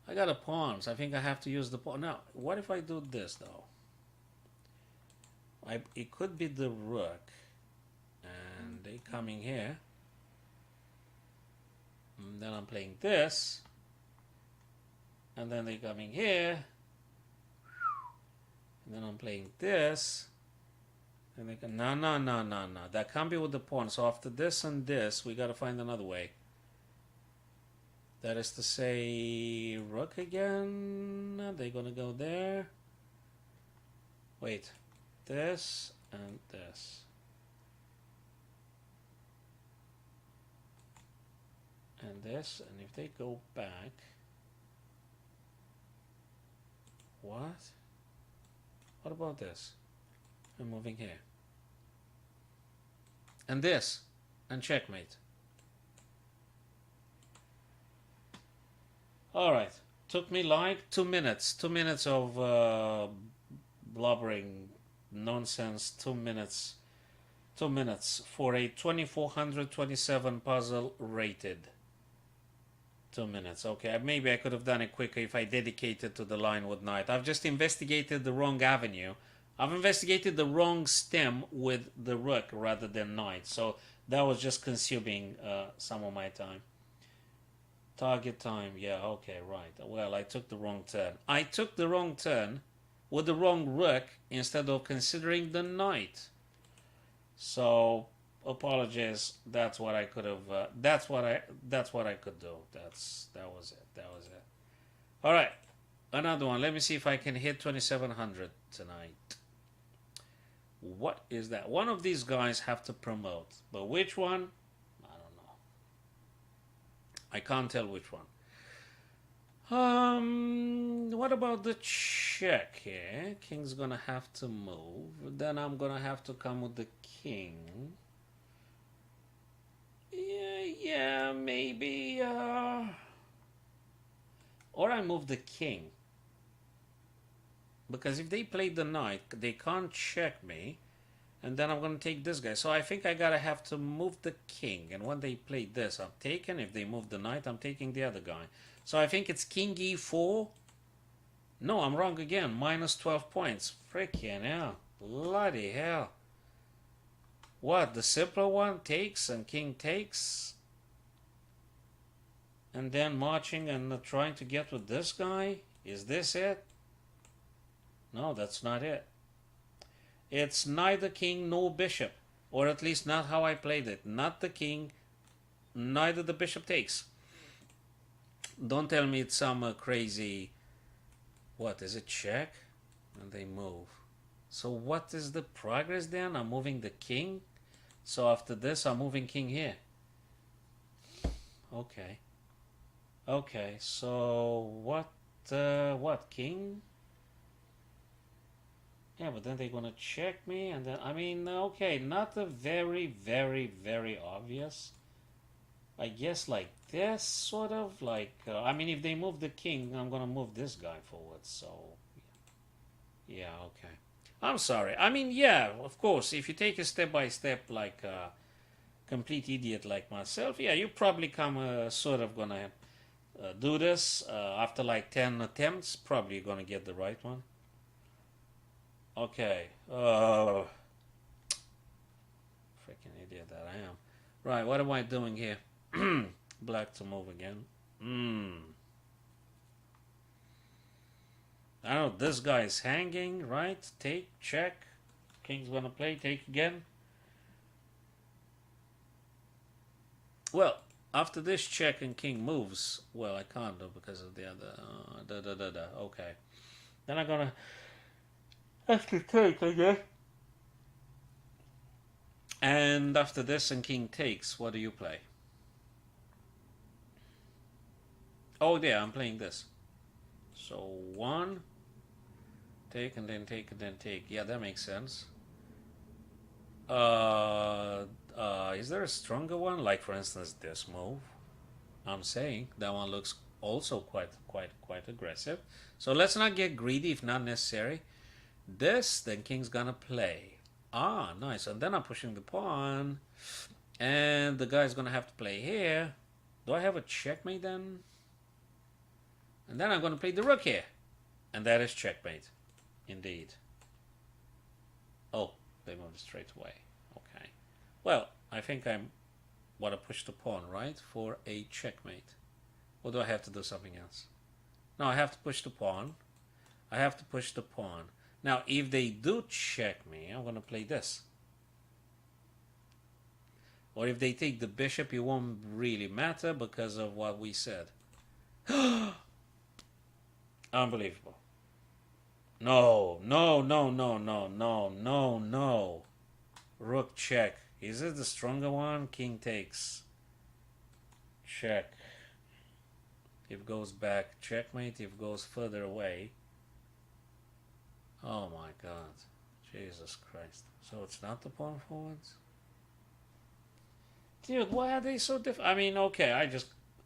I got a pawn, so I think I have to use the pawn. Now, what if I do this though? It could be the rook, and they coming here. And then I'm playing this, and then they coming here, and then I'm playing this, and they can no. That can't be with the pawn. So after this and this, we gotta find another way. That is to say, rook again. They're gonna go there. Wait, this and this. And this, and if they go back, what? What about this? I'm moving here. And this, and checkmate. Alright, took me like 2 minutes. 2 minutes of blubbering nonsense. 2 minutes. 2 minutes for a 2427 puzzle rated. 2 minutes. Okay, maybe I could have done it quicker if I dedicated to the line with knight. I've just investigated the wrong avenue. I've investigated the wrong stem with the rook rather than knight. So that was just consuming some of my time. Target time, yeah, okay, right. Well, I took the wrong turn. I took the wrong turn with the wrong rook instead of considering the knight. So, apologies. That's what I could have. That's what I could do. That was it. That was it. All right, another one. Let me see if I can hit 2700 tonight. What is that? One of these guys have to promote, but which one? I can't tell which one. What about the check here? King's gonna have to move. Then I'm gonna have to come with the king. Yeah, maybe. Or I move the king. Because if they play the knight, they can't check me. And then I'm going to take this guy. So I think I gotta have to move the king. And when they play this, I'm taking. If they move the knight, I'm taking the other guy. So I think it's king e4. No, I'm wrong again. Minus 12 points. Freaking hell. Bloody hell. What? The simpler one takes and king takes? And then marching and trying to get with this guy? Is this it? No, that's not it. It's neither king nor bishop, or at least not how I played it. Not the king, neither the bishop takes. Don't tell me it's some crazy... What, is it check? And they move. So what is the progress then? I'm moving the king? So after this, I'm moving king here. Okay. Okay, so what, king? Yeah, but then they're gonna check me, and then, I mean, okay, not a very, very, very obvious. I guess like this, sort of, like, I mean, if they move the king, I'm gonna move this guy forward, so, yeah, okay. I'm sorry. I mean, yeah, of course, if you take a step by step, like a complete idiot like myself, yeah, you probably come sort of gonna do this after like 10 attempts, probably gonna get the right one. Okay. Freaking idiot that I am. Right, what am I doing here? Black to move again. I know this guy is hanging, right? Take, check. King's gonna play, take again. Well, after this check and king moves, well, I can't do because of the other. Okay. Then I'm gonna have to take, I guess. And after this and king takes, what do you play? Oh, yeah, I'm playing this. So one, take and then take and then take. Yeah, that makes sense. Is there a stronger one? Like, for instance, this move. I'm saying that one looks also quite aggressive. So let's not get greedy if not necessary. This, then king's gonna play. Ah, nice. And then I'm pushing the pawn. And the guy's gonna have to play here. Do I have a checkmate then? And then I'm gonna play the rook here. And that is checkmate. Indeed. Oh, they moved straight away. Okay. Well, I think I'm want to push the pawn, right? For a checkmate. Or do I have to do something else? No, I have to push the pawn. I have to push the pawn. Now, if they do check me, I'm going to play this. Or if they take the bishop, it won't really matter because of what we said. Unbelievable. No, no, no, no, no, no, no, no. Rook check. Is it the stronger one? King takes. Check. If goes back, checkmate. If goes further away. Oh my god. Jesus Christ. So it's not the pawn forwards? Dude, why are they so different? I mean, okay,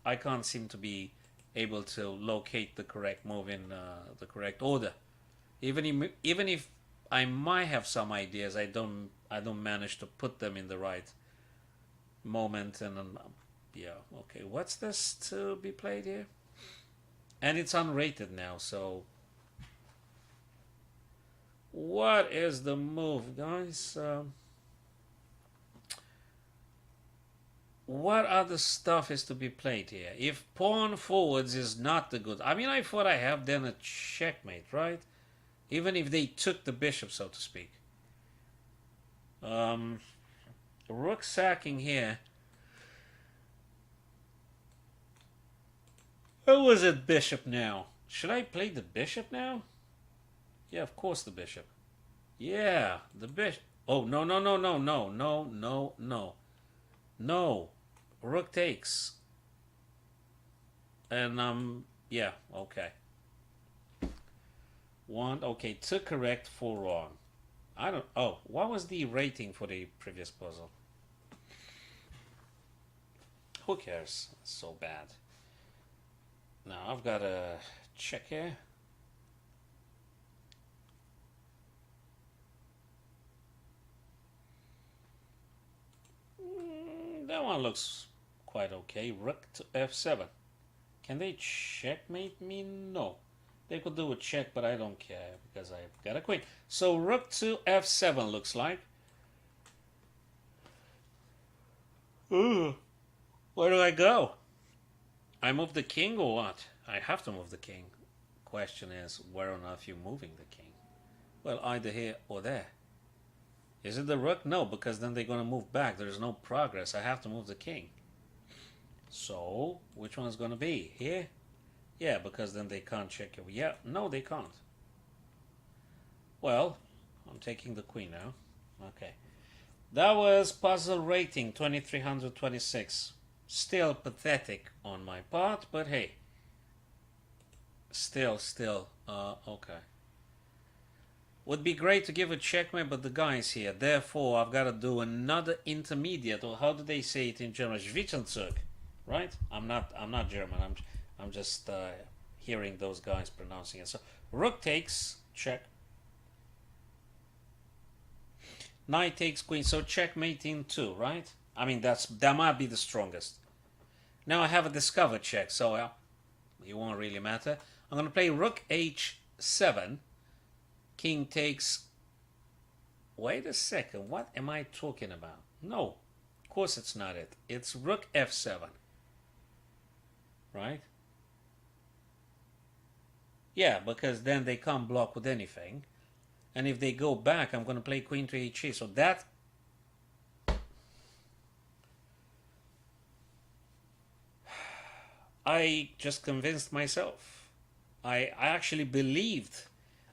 I can't seem to be able to locate the correct move in the correct order. Even if I might have some ideas, I don't manage to put them in the right moment. And yeah, okay. What's this to be played here? And it's unrated now, so what is the move, guys? What other stuff is to be played here? If pawn forwards is not the good, I mean, I thought I have then a checkmate, right? Even if they took the bishop, so to speak. Rook sacking here. Who was it, bishop now? Should I play the bishop now? Yeah, of course the bishop. Yeah, the bishop. Oh, no, no, no, no, no, no, no, no. No. Rook takes. And, yeah, okay. One, okay, two correct, four wrong. I don't, oh, what was the rating for the previous puzzle? Who cares? It's so bad. Now, I've got a check here. That one looks quite okay. Rook to f7. Can they checkmate me? No. They could do a check, but I don't care because I've got a queen. So rook to f7 looks like. Ooh. Where do I go? I move the king or what? I have to move the king. Question is, where on earth are you moving the king? Well, either here or there. Is it the rook? No, because then they're going to move back. There's no progress. I have to move the king. So, which one's going to be? Here? Yeah, because then they can't check you. Yeah, no, they can't. Well, I'm taking the queen now. Okay. That was puzzle rating 2326. Still pathetic on my part, but hey. Still, okay. Would be great to give a checkmate, but the guy's here. Therefore, I've got to do another intermediate, or how do they say it in German? Zwischenzug, right? I'm not German. I'm just hearing those guys pronouncing it. So rook takes, check. Knight takes queen, so checkmate in two, right? I mean that might be the strongest. Now I have a discovered check, so it won't really matter. I'm gonna play rook h7. King takes. Wait a second, what am I talking about? No, of course it's not it. It's rook f7, right? Yeah, because then they can't block with anything. And if they go back, I'm going to play queen to h8. So that... I just convinced myself. I actually believed.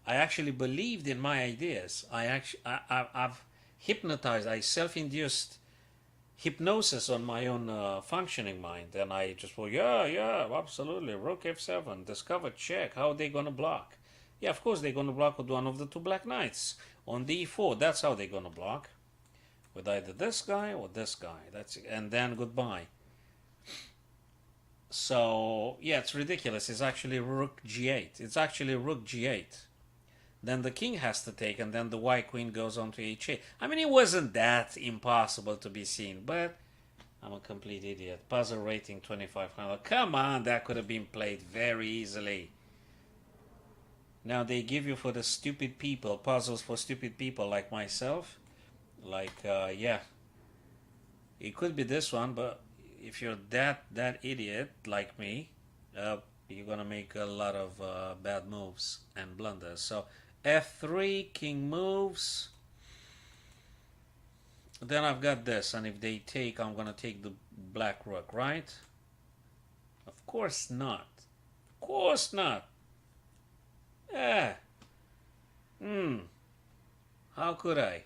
I actually believed in my ideas. I've hypnotized. I self-induced hypnosis on my own functioning mind. And I just thought, yeah, absolutely. Rook f7, discovered check. How are they going to block? Yeah, of course they're going to block with one of the two black knights on d4. That's how they're going to block, with either this guy or this guy. That's it. And then goodbye. So yeah, it's ridiculous. It's actually rook g8. It's actually rook g8. Then the king has to take, and then the white queen goes on to h8. I mean, it wasn't that impossible to be seen, but I'm a complete idiot. Puzzle rating 2500. Come on, that could have been played very easily. Now they give you for the stupid people, puzzles for stupid people like myself. Like, yeah. It could be this one, but if you're that idiot like me, you're gonna make a lot of bad moves and blunders. So f3, king moves. Then I've got this, and if they take, I'm gonna take the black rook, right? Of course not. Of course not. Yeah. How could I?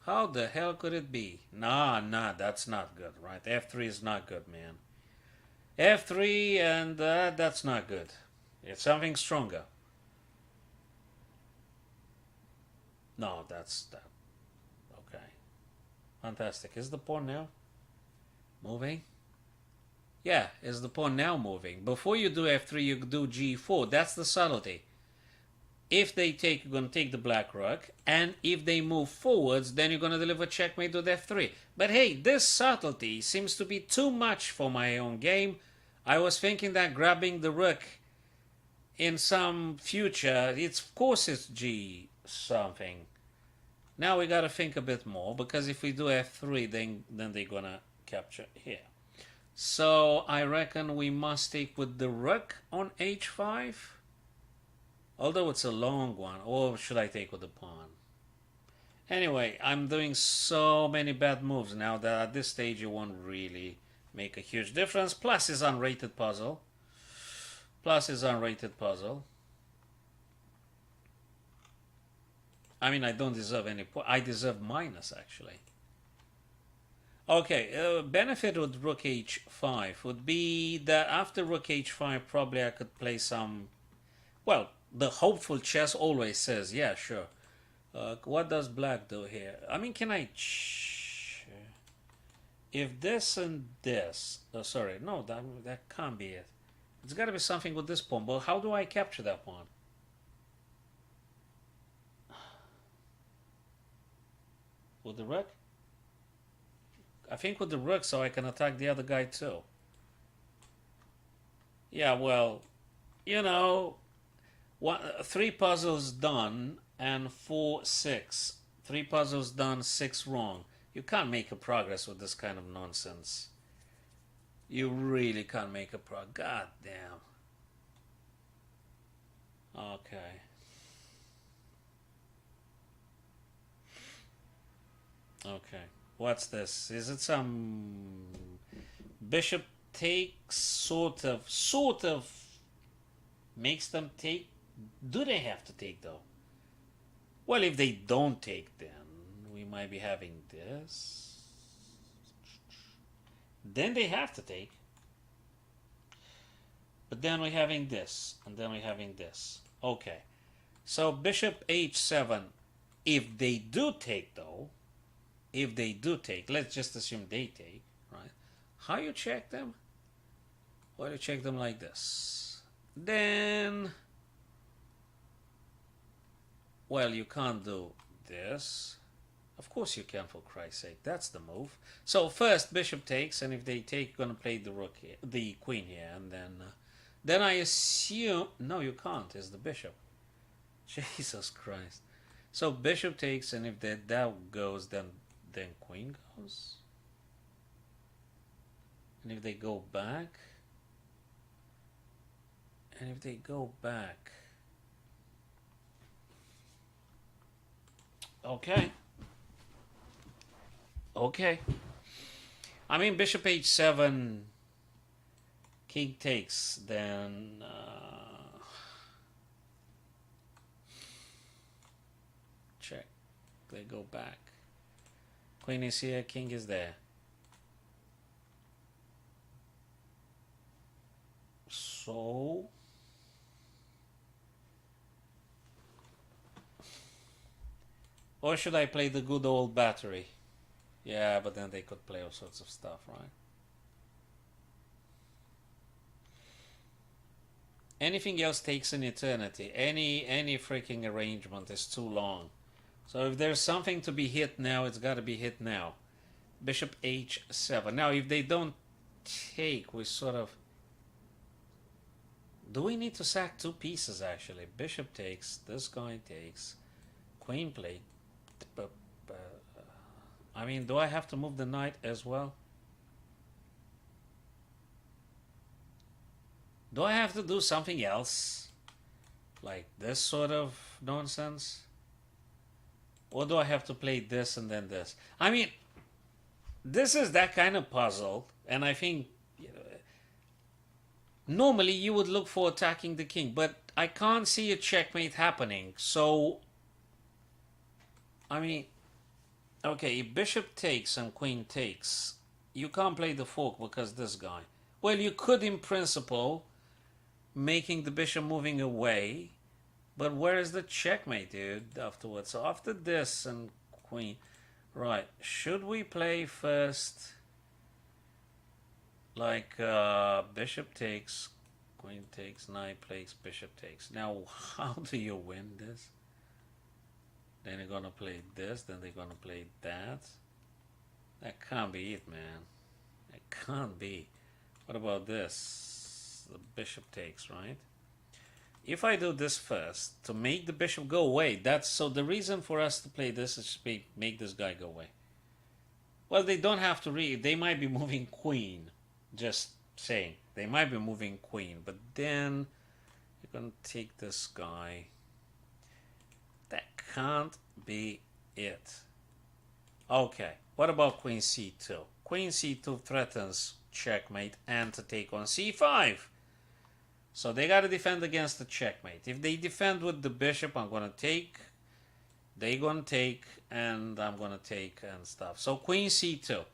How the hell could it be? Nah, that's not good, right? F3 is not good, man. F3 and that's not good. It's something stronger. No, that's that. Okay. Fantastic. Is the pawn now moving? Yeah, is the pawn now moving? Before you do F3, you do G4. That's the subtlety. If they take, you're going to take the black rook, and if they move forwards, then you're going to deliver checkmate with f3. But hey, this subtlety seems to be too much for my own game. I was thinking that grabbing the rook in some future, of course it's g something. Now we got to think a bit more, because if we do f3, then they're going to capture here. So I reckon we must take with the rook on h5. Although it's a long one, or should I take with the pawn? Anyway, I'm doing so many bad moves now that at this stage it won't really make a huge difference. Plus is unrated puzzle. I mean, I don't deserve any point. I deserve minus, actually. Okay, benefit with rook h5 would be that after rook h5, probably I could play some... Well, the hopeful chess always says, yeah, sure. What does black do here? I mean, can I... If this and this... Oh, sorry, no, that can't be it. It's got to be something with this pawn, but how do I capture that pawn? With the rook? I think with the rook, so I can attack the other guy too. Yeah, well, you know... 3 puzzles done and 4, 6. 3 puzzles done, 6 wrong. You can't make a progress with this kind of nonsense. You really can't make a progress. God damn. Okay. Okay. What's this? Is it some bishop takes sort of makes them take? Do they have to take though? Well, if they don't take, then we might be having this. Then they have to take. But then we're having this, and then we're having this. Okay. So bishop h7, if they do take though, if they do take, let's just assume they take, right? How you check them? Well, you check them like this. Then, well, you can't do this. Of course you can, for Christ's sake. That's the move. So first bishop takes, and if they take, you're gonna play the rook here, the queen here, and then I assume no, you can't. It's the bishop. Jesus Christ. So bishop takes, and if that goes, then queen goes. And if they go back, okay. Okay. I mean, bishop h7, king takes, then check. They go back. Queen is here, king is there. So or should I play the good old battery? Yeah, but then they could play all sorts of stuff, right? Anything else takes an eternity. Any freaking arrangement is too long. So if there's something to be hit now, it's got to be hit now. Bishop h7. Now, if they don't take, we sort of... Do we need to sack two pieces, actually? Bishop takes, this guy takes, queen play. I mean, do I have to move the knight as well? Do I have to do something else? Like this sort of nonsense? Or do I have to play this and then this? I mean, this is that kind of puzzle, and I think normally you would look for attacking the king, but I can't see a checkmate happening. So, I mean, okay, if bishop takes and queen takes, you can't play the fork because this guy. Well, you could in principle, making the bishop moving away, but where is the checkmate, dude, afterwards? So after this and queen, right, should we play first like bishop takes, queen takes, knight plays, bishop takes? Now, how do you win this? Then they're gonna play this, then they're gonna play that. That can't be it, man. That can't be. What about this? The bishop takes, right? If I do this first, to make the bishop go away, that's so the reason for us to play this is to make this guy go away. Well, they don't have to read. They might be moving queen. Just saying. They might be moving queen, but then you're gonna take this guy. That can't be it. Okay, what about queen c2? Queen c2 threatens checkmate and to take on c5. So they got to defend against the checkmate. If they defend with the bishop, I'm going to take, they're going to take, and I'm going to take and stuff. So queen c2.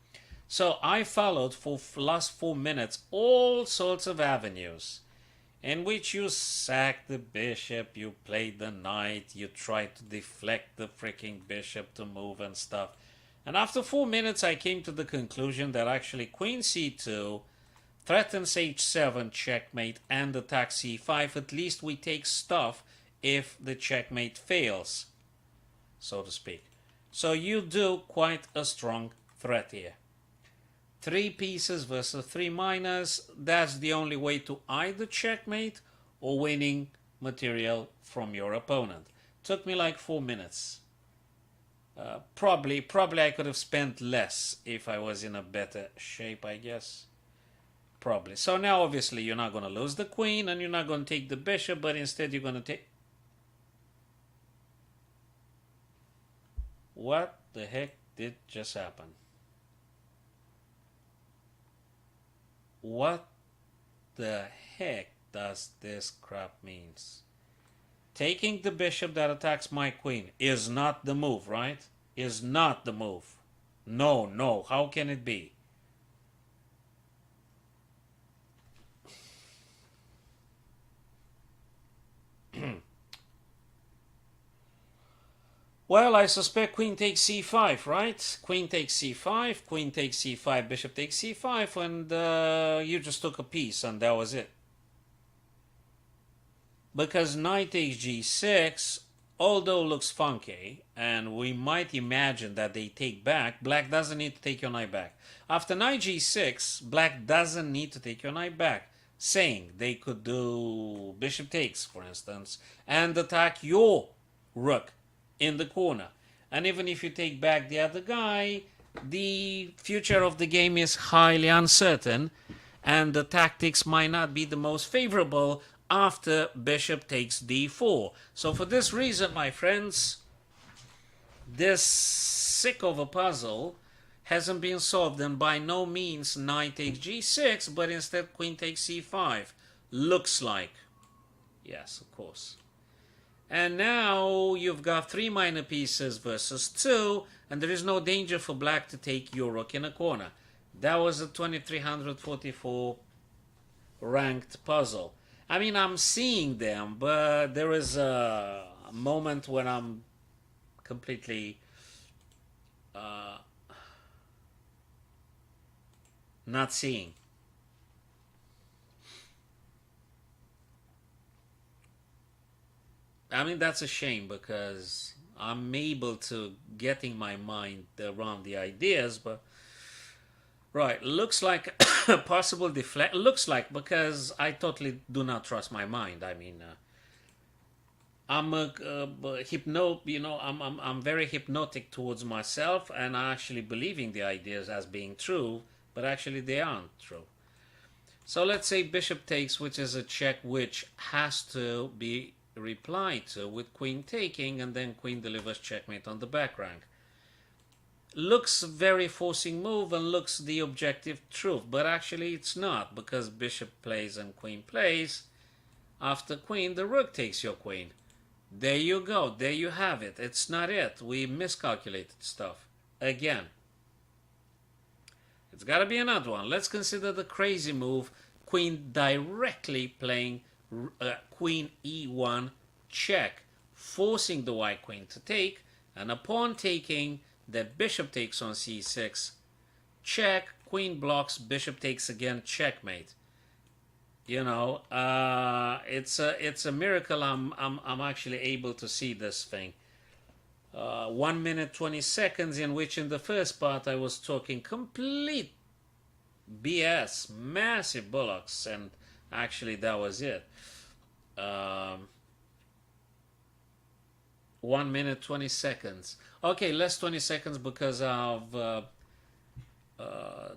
So I followed for last 4 minutes all sorts of avenues in which you sack the bishop, you play the knight, you try to deflect the freaking bishop to move and stuff. And after 4 minutes, I came to the conclusion that actually queen c2 threatens h7 checkmate and attack c5. At least we take stuff if the checkmate fails, so to speak. So you do quite a strong threat here. 3 pieces versus 3 minus. That's the only way to either checkmate or winning material from your opponent. Took me like 4 minutes. Probably I could have spent less if I was in a better shape, I guess. Probably. So now obviously you're not going to lose the queen and you're not going to take the bishop, but instead you're going to take... What the heck did just happen? What the heck does this crap means? Taking the bishop that attacks my queen is not the move, right? is not the move. No, no. How can it be? Well, I suspect queen takes c5, right? Queen takes c5, queen takes c5, bishop takes c5, and you just took a piece, and that was it. Because knight takes g6, although looks funky, and we might imagine that they take back, black doesn't need to take your knight back. After knight g6, black doesn't need to take your knight back. Saying they could do bishop takes, for instance, and attack your rook in the corner. And even if you take back the other guy, the future of the game is highly uncertain, and the tactics might not be the most favorable after bishop takes d4. So for this reason, my friends, this sick of a puzzle hasn't been solved, and by no means knight takes g6, but instead queen takes c5. Looks like. Yes, of course. And now you've got 3 minor pieces versus 2, and there is no danger for black to take your rook in a corner. That was a 2344 ranked puzzle. I mean, I'm seeing them, but there is a moment when I'm completely not seeing. I mean, that's a shame because I'm able to getting my mind around the ideas, but right, looks like possible deflect. Looks like, because I totally do not trust my mind. I mean, I'm a I'm very hypnotic towards myself, and I actually believing the ideas as being true, but actually they aren't true. So let's say bishop takes, which is a check which has to be replied to with queen taking, and then queen delivers checkmate on the back rank. Looks very forcing move and looks the objective truth, but actually it's not, because bishop plays and queen plays. After queen, the rook takes your queen. There you go, there you have it. It's not it. We miscalculated stuff again. It's got to be another one. Let's consider the crazy move, queen directly playing queen e1 check, forcing the white queen to take, and upon taking, that bishop takes on c6, check, queen blocks, bishop takes again, checkmate. You know, it's a miracle I'm actually able to see this thing. 1 minute 20 seconds, in which in the first part I was talking complete BS, massive bullocks, and actually that was it. 1 minute 20 seconds. Okay, less 20 seconds because I've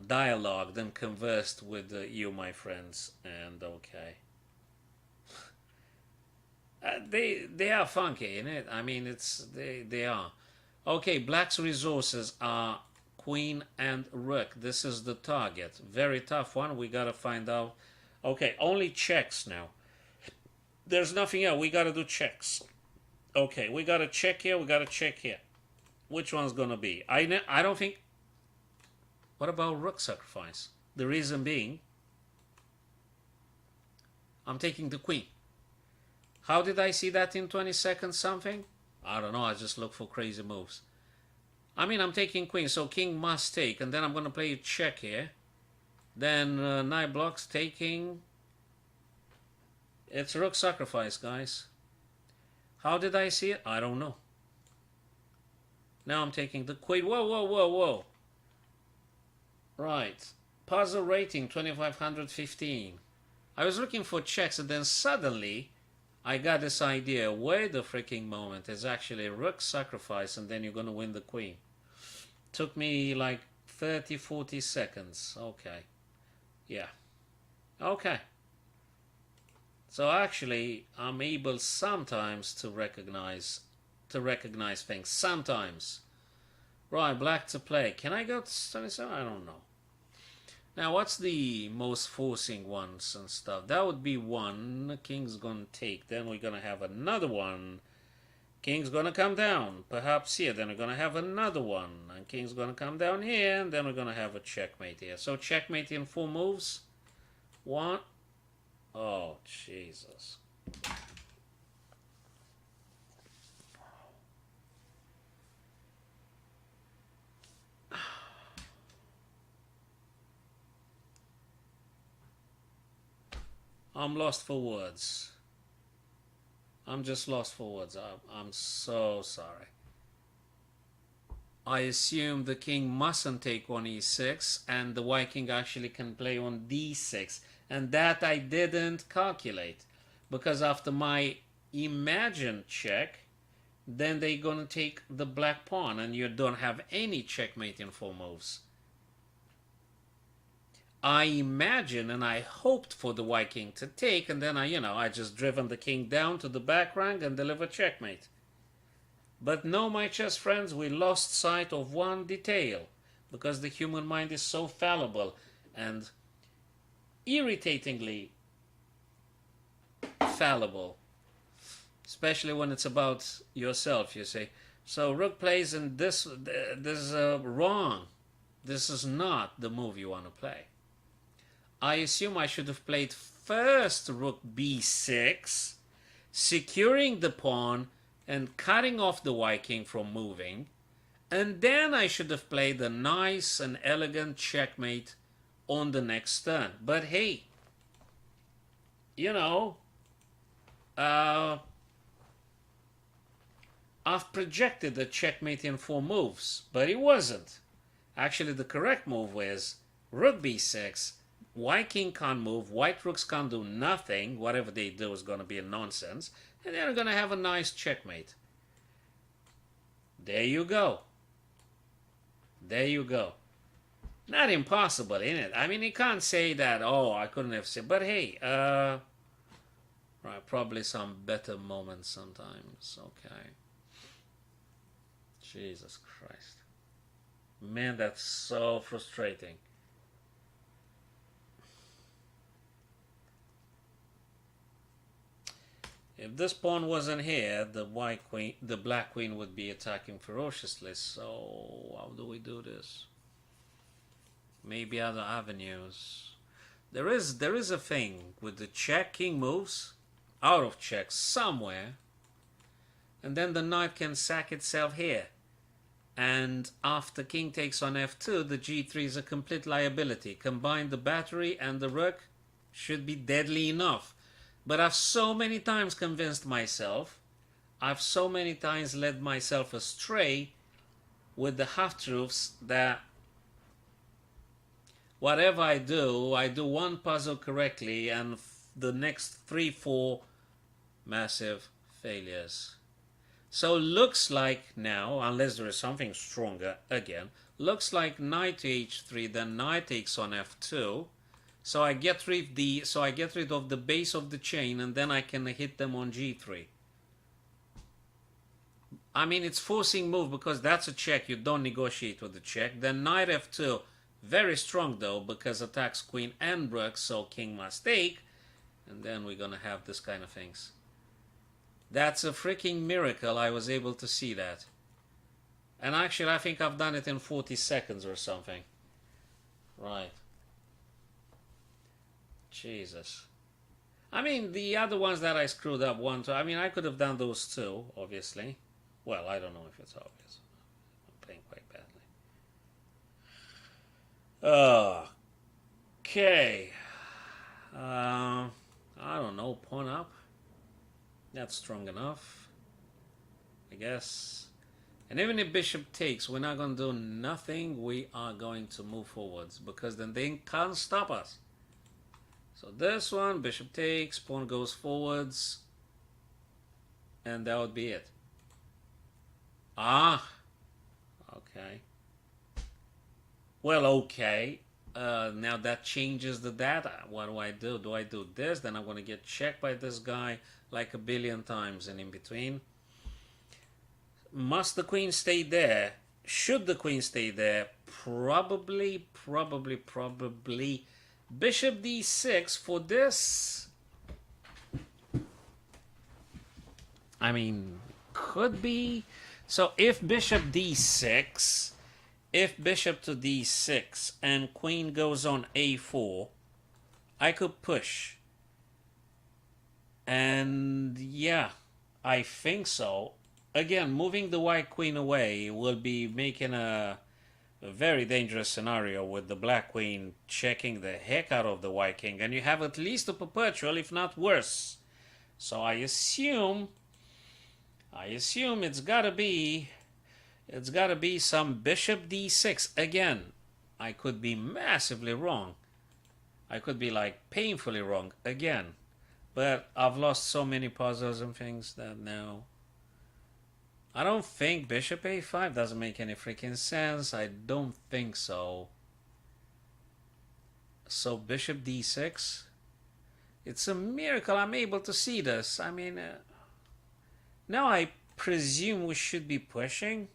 dialogued and conversed with you, my friends, and okay. They are funky, innit? I mean, they are. Okay, black's resources are queen and rook. This is the target. Very tough one. We gotta find out. Okay, only checks now. There's nothing else. We gotta do checks. Okay, we gotta check here. We gotta check here. Which one's gonna be? I don't think. What about rook sacrifice? The reason being, I'm taking the queen. How did I see that in 20 seconds something? I don't know, I just look for crazy moves. I mean, I'm taking queen, so king must take, and then I'm going to play a check here. Then knight blocks, taking. It's rook sacrifice, guys. How did I see it? I don't know. Now I'm taking the queen. Whoa, whoa, whoa, whoa. Right. Puzzle rating 2515. I was looking for checks, and then suddenly I got this idea. Wait the freaking moment. It's actually rook sacrifice, and then you're going to win the queen. Took me like 30-40 seconds. Okay. Yeah. Okay. So actually, I'm able sometimes to recognize things. Sometimes. Right, black to play. Can I go to 77? I don't know. Now, what's the most forcing ones and stuff? That would be one. King's gonna take. Then we're gonna have another one. King's gonna come down, perhaps here. Then we're gonna have another one, and king's gonna come down here, and then we're gonna have a checkmate here. So checkmate in 4 moves. 1. Oh, Jesus. I'm lost for words. I'm just lost for words. I'm so sorry. I assume the king mustn't take on e6, and the white king actually can play on d6. And that I didn't calculate. Because after my imagined check, then they're going to take the black pawn, and you don't have any checkmate in 4 moves. I imagined and I hoped for the white king to take, and then I just driven the king down to the back rank and deliver checkmate. But no, my chess friends, we lost sight of one detail, because the human mind is so fallible and irritatingly fallible, especially when it's about yourself. You say, so rook plays, and this is wrong. This is not the move you want to play. I assume I should have played first rook b6, securing the pawn and cutting off the white king from moving, and then I should have played a nice and elegant checkmate on the next turn. But hey, I've projected a checkmate in 4 moves, but it wasn't. Actually, the correct move was rook b6, white king can't move, white rooks can't do nothing, whatever they do is going to be a nonsense, and then we're going to have a nice checkmate. There you go. There you go. Not impossible, isn't it? I mean, you can't say that, oh, I couldn't have said, but hey, right, probably some better moments sometimes, okay. Jesus Christ. Man, that's so frustrating. If this pawn wasn't here, the black queen would be attacking ferociously. So how do we do this? Maybe other avenues. There is a thing with the check. King moves out of check somewhere, and then the knight can sack itself here. And after king takes on f2, the g3 is a complete liability. Combine the battery and the rook should be deadly enough. But I've so many times convinced myself, I've so many times led myself astray with the half-truths that whatever I do one puzzle correctly and the next 3-4 massive failures. So looks like now, unless there is something stronger again, looks like knight to h3, then knight takes on f2. So I get rid of the base of the chain, and then I can hit them on g3. I mean, it's forcing move because that's a check. You don't negotiate with the check. Then knight f2, very strong though, because attacks queen and rook, so king must take. And then we're gonna have this kind of things. That's a freaking miracle I was able to see that. And actually, I think I've done it in 40 seconds or something. Right. Jesus. I mean, the other ones that I screwed up I mean, I could have done those too, obviously. Well, I don't know if it's obvious. I'm playing quite badly. Okay. I don't know, pawn up. That's strong enough, I guess. And even if bishop takes, we're not going to do nothing. We are going to move forwards because then they can't stop us. So this one, bishop takes, pawn goes forwards, and that would be it. Ah, okay. Well, okay. Now that changes the data. What do I do? Do I do this? Then I'm going to get checked by this guy like a billion times, and in between. Must the queen stay there? Should the queen stay there? Probably. Bishop d6 for this. I mean, could be. So if bishop d6, if bishop to d6 and queen goes on a4, I could push. And yeah, I think so. Again, moving the white queen away will be making a very dangerous scenario with the black queen checking the heck out of the white king, and you have at least a perpetual, if not worse. So I assume it's gotta be some bishop d6 again. I could be massively wrong. I could be like painfully wrong again. But I've lost so many puzzles and things that now I don't think bishop a5 doesn't make any freaking sense. I don't think so. So bishop d6. It's a miracle I'm able to see this. I mean, now I presume we should be pushing.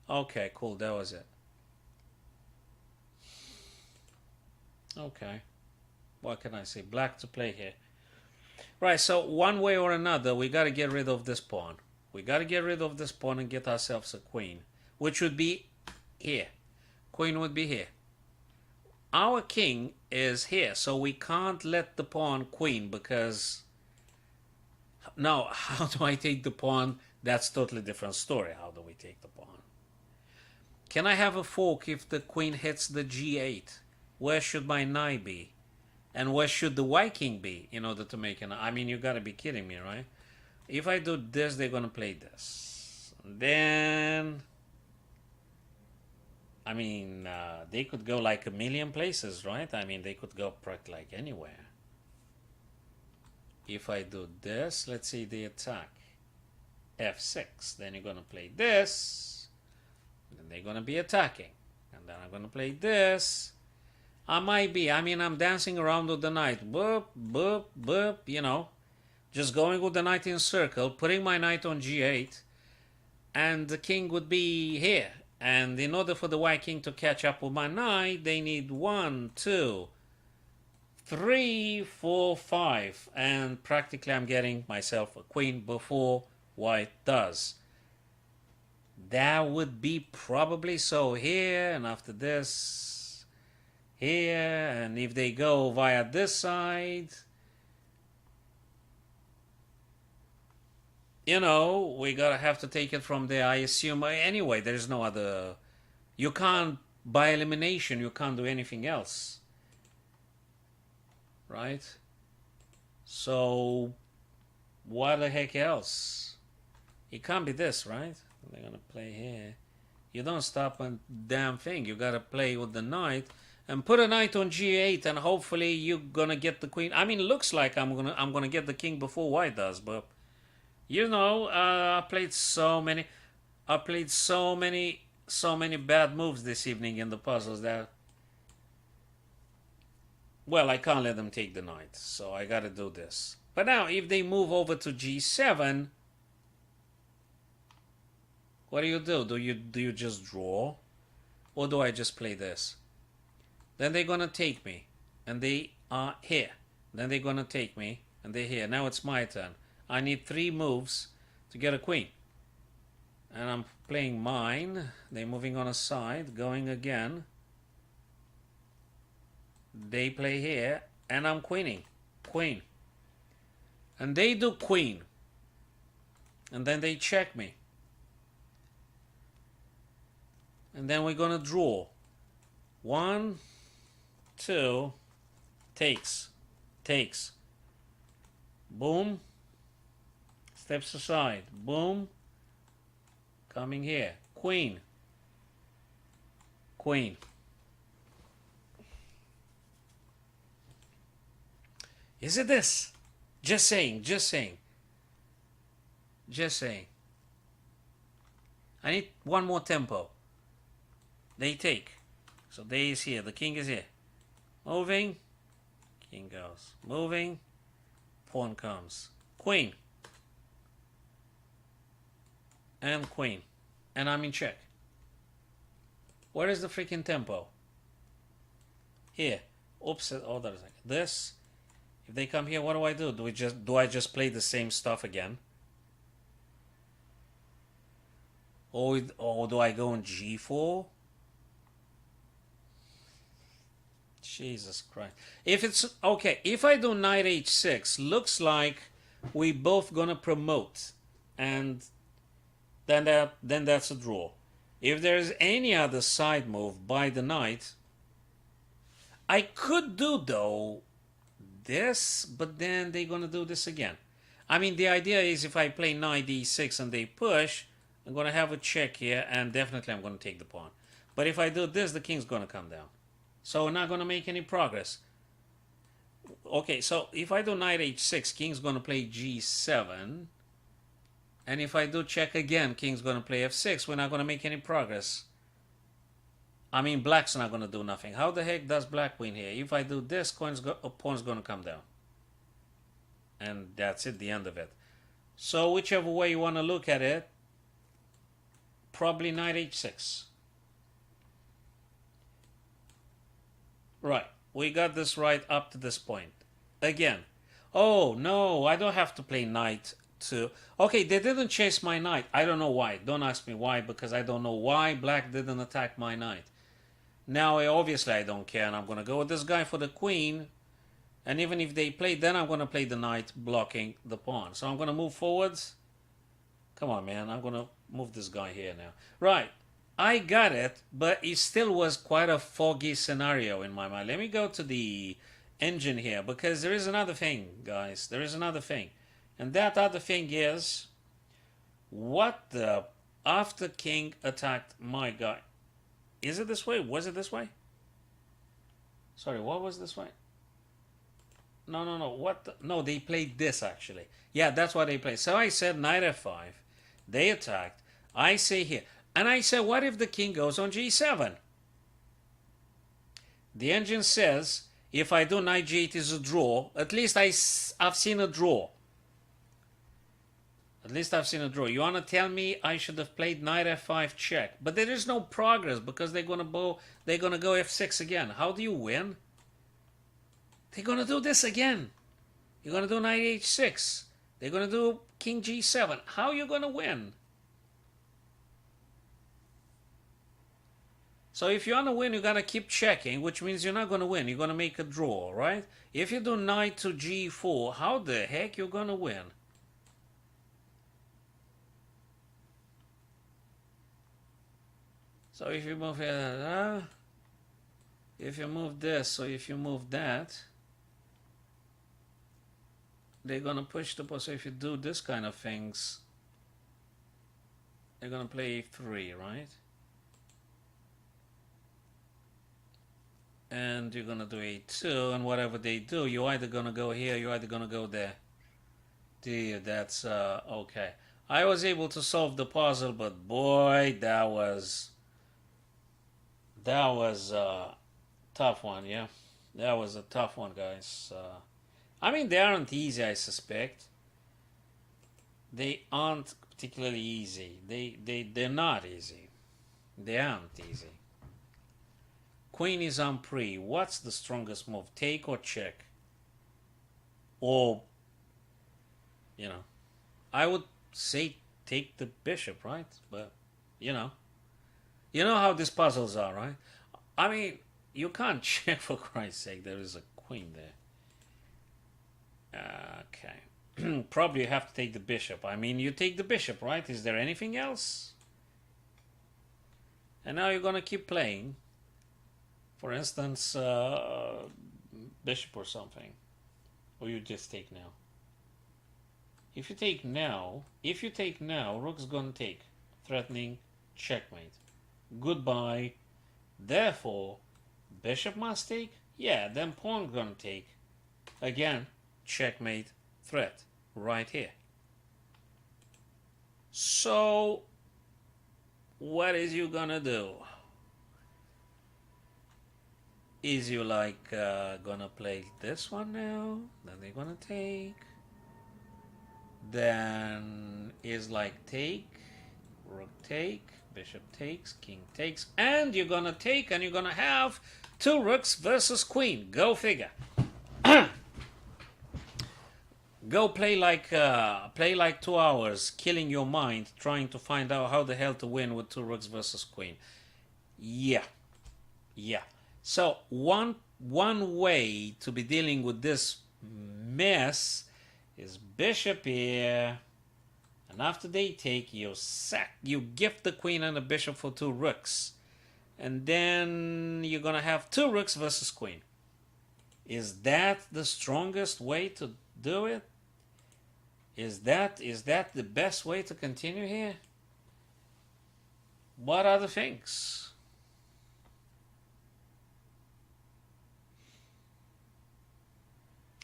Okay, cool. That was it. Okay. What can I say? Black to play here. Right, so one way or another, we got to get rid of this pawn. We got to get rid of this pawn and get ourselves a queen, which would be here. Queen would be here. Our king is here, so we can't let the pawn queen because... Now, how do I take the pawn? That's totally different story. How do we take the pawn? Can I have a fork if the queen hits the g8? Where should my knight be? And where should the white king be in order to make an... I mean, you gotta be kidding me, right? If I do this, they're gonna play this. Then... I mean, they could go like a million places, right? I mean, they could go practically like anywhere. If I do this, let's say they attack f6. Then you're gonna play this. Then they're gonna be attacking. And then I'm gonna play this. I mean, I'm dancing around with the knight. Boop, boop, boop, you know. Just going with the knight in circle, putting my knight on g8, and the king would be here. And in order for the white king to catch up with my knight, they need 1, 2, 3, 4, 5. And practically I'm getting myself a queen before white does. That would be probably so here, and after this... here, and if they go via this side, you know, we gotta have to take it from there. I assume anyway, there's no other. You can't, by elimination, you can't do anything else, right? So what the heck else? It can't be this, right? They're gonna play here. You don't stop a damn thing. You gotta play with the knight. And put a knight on g8, and hopefully you're gonna get the queen. I mean, it looks like I'm gonna get the king before white does, but you know, I played so many bad moves this evening in the puzzles that, well, I can't let them take the knight, so I gotta do this. But now, if they move over to g7, what do? Do you just draw, or do I just play this? Then they're gonna take me, and they are here. Then they're gonna take me, and they're here. Now it's my turn. I need 3 moves to get a queen. And I'm playing mine. They're moving on a side, going again. They play here, and I'm queening. Queen. And they do queen. And then they check me. And then we're gonna draw. 1, 2, takes. Boom. Steps aside. Boom. Coming here. Queen. Queen. Is it this? Just saying. I need one more tempo. They take. So they is here. The king is here. Moving. King goes. Moving. Pawn comes. Queen. And queen. And I'm in check. Where is the freaking tempo? Here. Oops. Oh, there's like this. If they come here, what do? Do I just play the same stuff again? Or do I go on g4? Jesus Christ. If it's okay, if I do knight h6, looks like we both gonna promote, and then that's a draw. If there's any other side move by the knight, I could do though this, but then they're gonna do this again. I mean, the idea is if I play knight d6 and they push, I'm gonna have a check here, and definitely I'm gonna take the pawn. But if I do this, the king's gonna come down. So we're not going to make any progress. Okay, so if I do knight h6, king's going to play g7. And if I do check again, king's going to play f6. We're not going to make any progress. I mean, black's not going to do nothing. How the heck does black win here? If I do this, pawn's going to come down. And that's it, the end of it. So whichever way you want to look at it, probably knight h6. Right, we got this right up to this point. Again, oh no, I don't have to play knight to... Okay, they didn't chase my knight. I don't know why. Don't ask me why, because I don't know why black didn't attack my knight. Now, obviously I don't care, and I'm going to go with this guy for the queen. And even if they play, then I'm going to play the knight blocking the pawn. So I'm going to move forwards. Come on, man, I'm going to move this guy here now. Right. I got it, but it still was quite a foggy scenario in my mind. Let me go to the engine here, because there is another thing, guys. There is another thing. And that other thing is, what the... After king attacked my guy. Is it this way? Was it this way? Sorry, what was this way? No. What the... No, they played this, actually. Yeah, that's what they played. So I said knight f5. They attacked. I say here... And I said, what if the king goes on g7? The engine says, if I do knight g8 is a draw. At least I've seen a draw. At least I've seen a draw. You want to tell me I should have played knight f5 check? But there is no progress because they're gonna go f6 again. How do you win? They're gonna do this again. You're gonna do knight h6. They're gonna do king g7. How are you gonna win? So if you want to win, you got to keep checking, which means you're not going to win. You're going to make a draw, right? If you do knight to g4, how the heck you're going to win? So if you move here, if you move this, so if you move that, they're going to push the ball. So if you do this kind of things, they're going to play 3, right? And you're going to do a2, and whatever they do, you're either going to go here, you're either going to go there. Dude, that's, okay. I was able to solve the puzzle, but boy, that was a tough one, yeah. That was a tough one, guys. I mean, they aren't easy, I suspect. They aren't particularly easy. They're not easy. They aren't easy. Queen is on pre. What's the strongest move? Take or check? Or, you know, I would say take the bishop, right? But, you know how these puzzles are, right? I mean, you can't check for Christ's sake. There is a queen there. Okay. Probably you have to take the bishop. I mean, you take the bishop, right? Is there anything else? And now you're going to keep playing. For instance, bishop or something. Or you just take now. If you take now, rook's gonna take. Threatening, checkmate. Goodbye. Therefore, bishop must take. Yeah, then pawn gonna take. Again, checkmate, threat. Right here. So, what is you gonna do? Is you like gonna play this one now? Then they're gonna take. Then is like take, rook take, bishop takes, king takes, and you're gonna take, and you're gonna have 2 rooks versus queen. Go figure. Go play like 2 hours, killing your mind, trying to find out how the hell to win with two rooks versus queen. Yeah, yeah. So one way to be dealing with this mess is bishop here, and after they take, you gift the queen and the bishop for two rooks, and then you're gonna have two rooks versus queen. Is that the strongest way to do it? Is that the best way to continue here? What other things?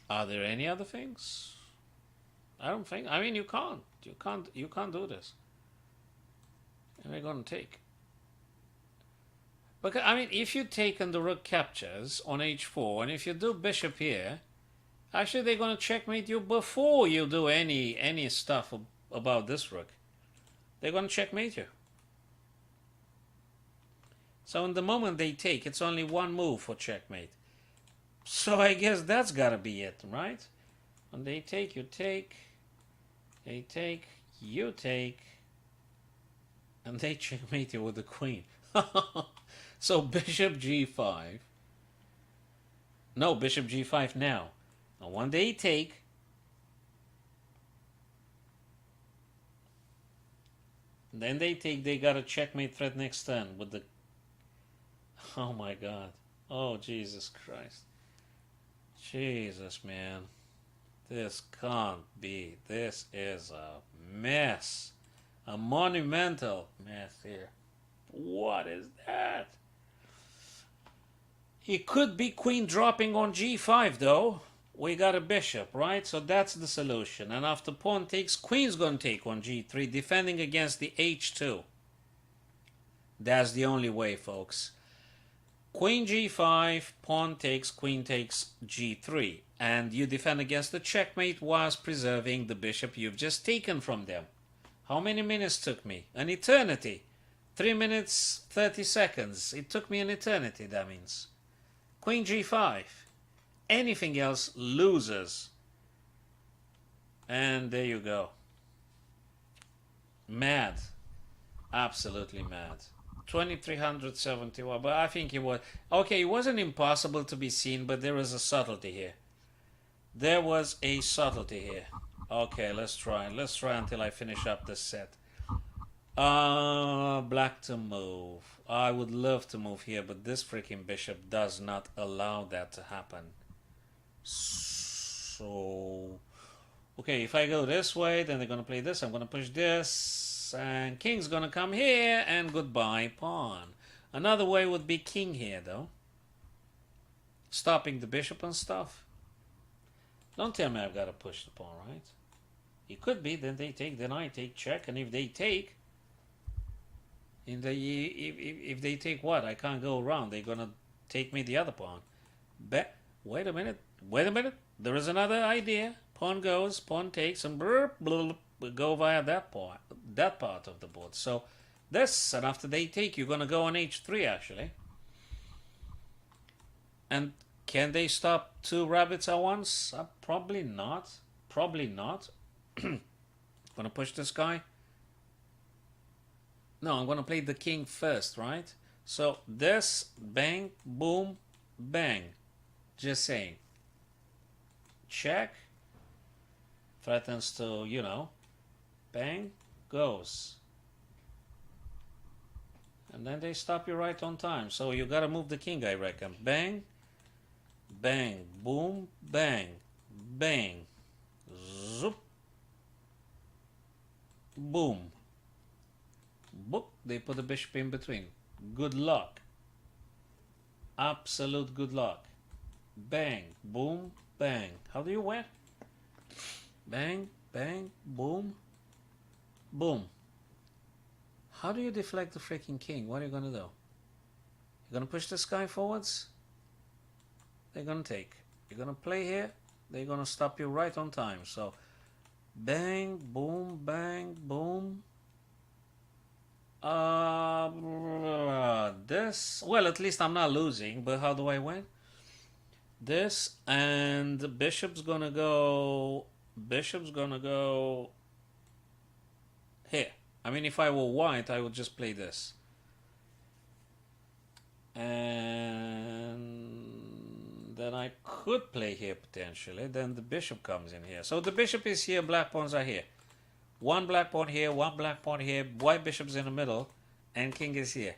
Are there any other things? I don't think. I mean, you can't do this. And we're gonna take. Because I mean, if you take and the rook captures on h4, and if you do bishop here, actually they're gonna checkmate you before you do any stuff about this rook. They're gonna checkmate you. So in the moment they take, it's only one move for checkmate. So I guess that's gotta be it, right? When they take, you take. They take, you take. And they checkmate you with the queen. So bishop g5. No, bishop g5 now. And when they take, then they take, they got a checkmate threat next turn with the... Oh my god. Oh, Jesus Christ. Jesus, man. This can't be. This is a mess. A monumental mess here. What is that? It could be queen dropping on g5 though. We got a bishop, right? So that's the solution. And after pawn takes, queen's gonna take on g3, defending against the h2. That's the only way, folks. Queen g5, pawn takes, queen takes g3. And you defend against the checkmate whilst preserving the bishop you've just taken from them. How many minutes took me? An eternity. 3 minutes, 30 seconds. It took me an eternity, that means. Queen g5. Anything else loses. And there you go. Mad. Absolutely mad. 2371, but I think it was... Okay, it wasn't impossible to be seen, but there was a subtlety here. There was a subtlety here. Okay, let's try. Let's try until I finish up this set. Black to move. I would love to move here, but this freaking bishop does not allow that to happen. So... Okay, if I go this way, then they're going to play this. I'm going to push this. And king's going to come here. And goodbye, pawn. Another way would be king here, though. Stopping the bishop and stuff. Don't tell me I've got to push the pawn, right? It could be. Then they take, then I take, check. And if they take... If they take what? I can't go around. They're going to take me the other pawn. Wait a minute. Wait a minute. There is another idea. Pawn goes, pawn takes, and we go via that part of the board. So this, and after they take, you're going to go on h3, actually. And can they stop two rabbits at once? Probably not. Probably not. Going to push this guy. No, I'm going to play the king first, right? So this, bang, boom, bang. Just saying. Check. Threatens to, you know, bang, goes. And then they stop you right on time. So you gotta move the king, I reckon. Bang, bang, boom, bang, bang, zoop, boom. Boop, they put the bishop in between. Good luck. Absolute good luck. Bang, boom, bang. How do you win? Bang, bang, boom, boom. How do you deflect the freaking king? What are you going to do? You're going to push this guy forwards? They're going to take. You're going to play here? They're going to stop you right on time. So, bang, boom, bang, boom. This, well, at least I'm not losing, but how do I win? This, and the bishop's going to go... bishop's gonna go here. I mean, if I were white, I would just play this. And then I could play here potentially. Then the bishop comes in here. So the bishop is here, black pawns are here. One black pawn here, one black pawn here, white bishop's in the middle, and king is here.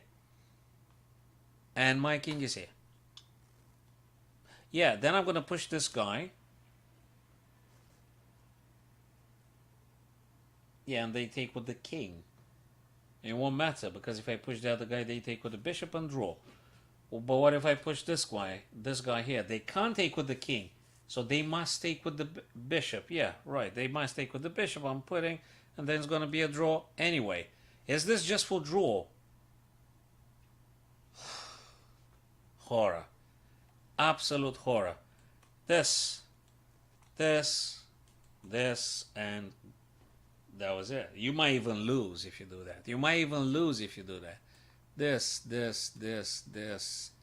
And my king is here. Yeah, then I'm going to push this guy. Yeah, and they take with the king. It won't matter, because if I push the other guy, they take with the bishop and draw. But what if I push this guy here? They can't take with the king. So they must take with the bishop. Yeah, right. They must take with the bishop. I'm putting, and then it's going to be a draw anyway. Is this just for draw? Horror. Absolute horror. This, and that was it. You might even lose if you do that. You might even lose if you do that. This,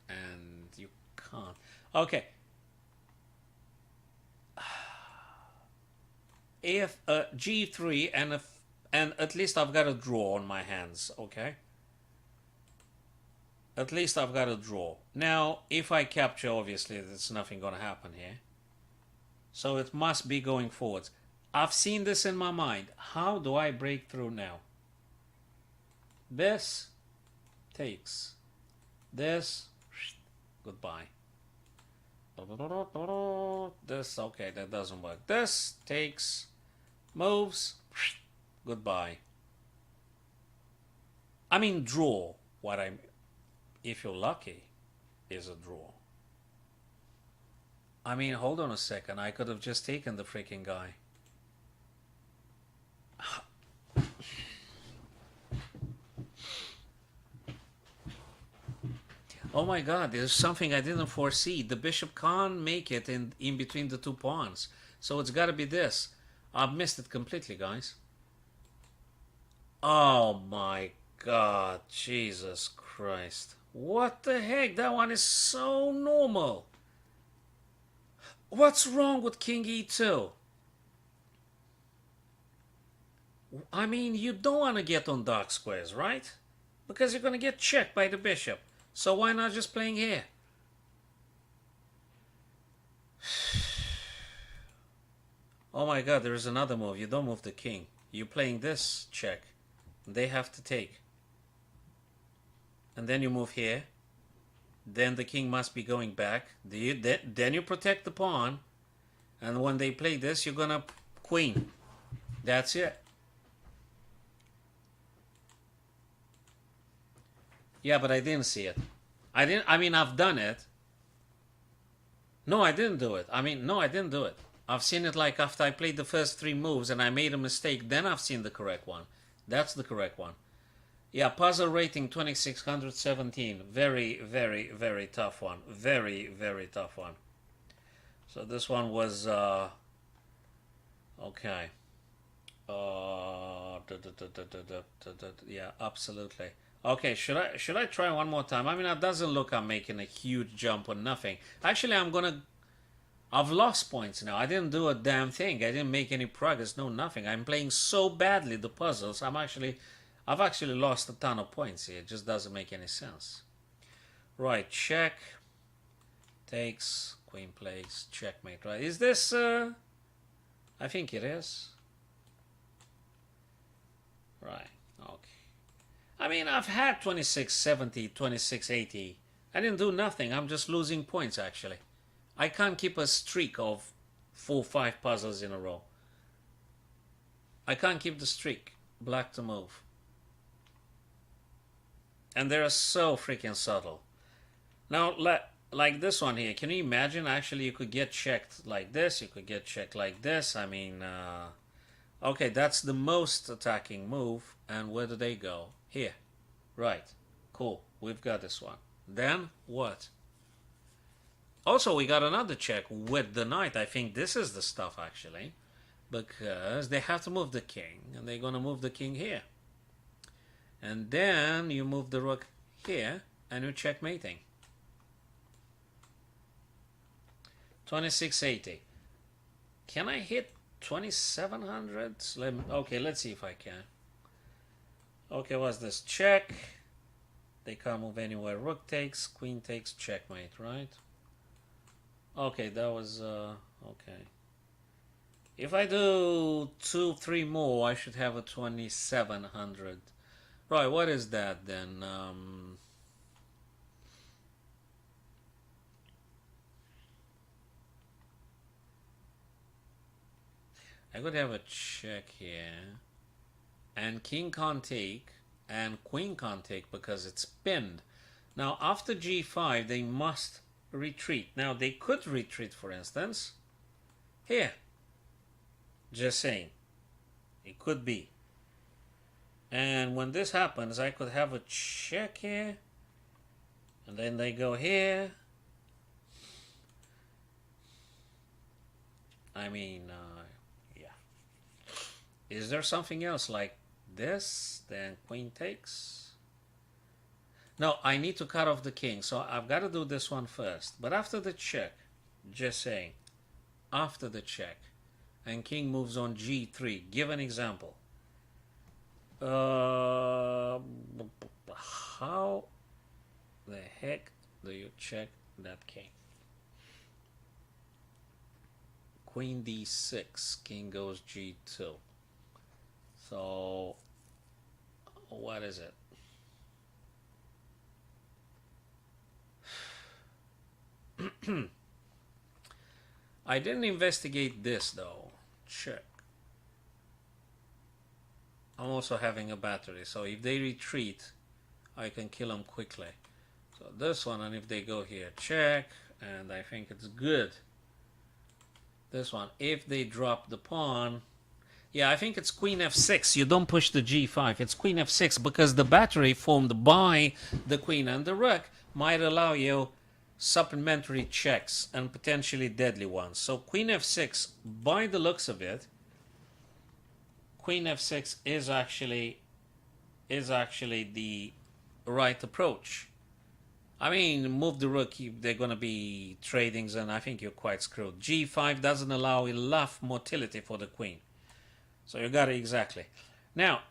and you can't. Okay. If G3 and at least I've got a draw on my hands, okay? At least I've got a draw. Now, if I capture, obviously, there's nothing going to happen here. So it must be going forwards. I've seen this in my mind. How do I break through now? This takes. This, goodbye. This, okay, that doesn't work. This takes, moves, goodbye. I mean, draw. What I, if you're lucky, is a draw. I mean, hold on a second. I could have just taken the freaking guy. Oh my god, there's something I didn't foresee. The bishop can't make it in between the two pawns. So it's got to be this. I've missed it completely, guys. Oh my god, Jesus Christ. What the heck? That one is so normal. What's wrong with King E2? I mean, you don't want to get on dark squares, right? Because you're going to get checked by the bishop. So why not just playing here? Oh my god, there is another move. You don't move the king. You're playing this check. They have to take. And then you move here. Then the king must be going back. Then you protect the pawn. And when they play this, you're gonna queen. That's it. Yeah, but I didn't see it. I mean, I've done it. No, I didn't do it. I mean, no, I didn't do it. I've seen it like after I played the first three moves and I made a mistake, then I've seen the correct one. That's the correct one. Yeah, puzzle rating 2617. Very, very, very tough one. Very, very tough one. So this one was, okay. Yeah, absolutely. Okay, should I try one more time? I mean, it doesn't look I'm making a huge jump on nothing. Actually, I've lost points now. I didn't do a damn thing. I didn't make any progress. No, nothing. I'm playing so badly the puzzles. I've actually lost a ton of points here. It just doesn't make any sense. Right, check. Takes, queen plays, checkmate. Right, is this? I think it is. Right. Okay. I mean, I've had 2670, 2680. I didn't do nothing. I'm just losing points, actually. I can't keep a streak of 4-5 puzzles in a row. I can't keep the streak. Black to move. And they're so freaking subtle. Now, like this one here. Can you imagine? Actually, you could get checked like this. You could get checked like this. I mean, okay, that's the most attacking move. And where do they go? Here. Right. Cool. We've got this one. Then what? Also, we got another check with the knight. I think this is the stuff, actually. Because they have to move the king. And they're going to move the king here. And then you move the rook here. And you're checkmating. 2680. Can I hit 2700. Okay, let's see if I can. Okay, what's this? Check. They can't move anywhere. Rook takes, queen takes, checkmate, right? Okay, that was okay. If I do 2-3 more, I should have a 2700. Right, what is that then? I could have a check here, and king can't take, and queen can't take because it's pinned. Now, after g5, they must retreat. Now, they could retreat, for instance, here. Just saying. It could be. And when this happens, I could have a check here, and then they go here. I mean, yeah. Is there something else like this? Then queen takes. No, I need to cut off the king, so I've got to do this one first. But after the check, just saying, after the check, and king moves on g3. Give an example. How the heck do you check that king? Queen d6, king goes g2. So, what is it? I didn't investigate this though. Check. I'm also having a battery, so if they retreat, I can kill them quickly. So this one, and if they go here, check, and I think it's good. This one, if they drop the pawn, yeah, I think it's queen f6. You don't push the g5. It's queen f6 because the battery formed by the queen and the rook might allow you supplementary checks and potentially deadly ones. So queen f6, by the looks of it, queen f6 is actually the right approach. I mean, move the rook, they're going to be tradings, and I think you're quite screwed. g5 doesn't allow enough motility for the queen. So you got it exactly. Now,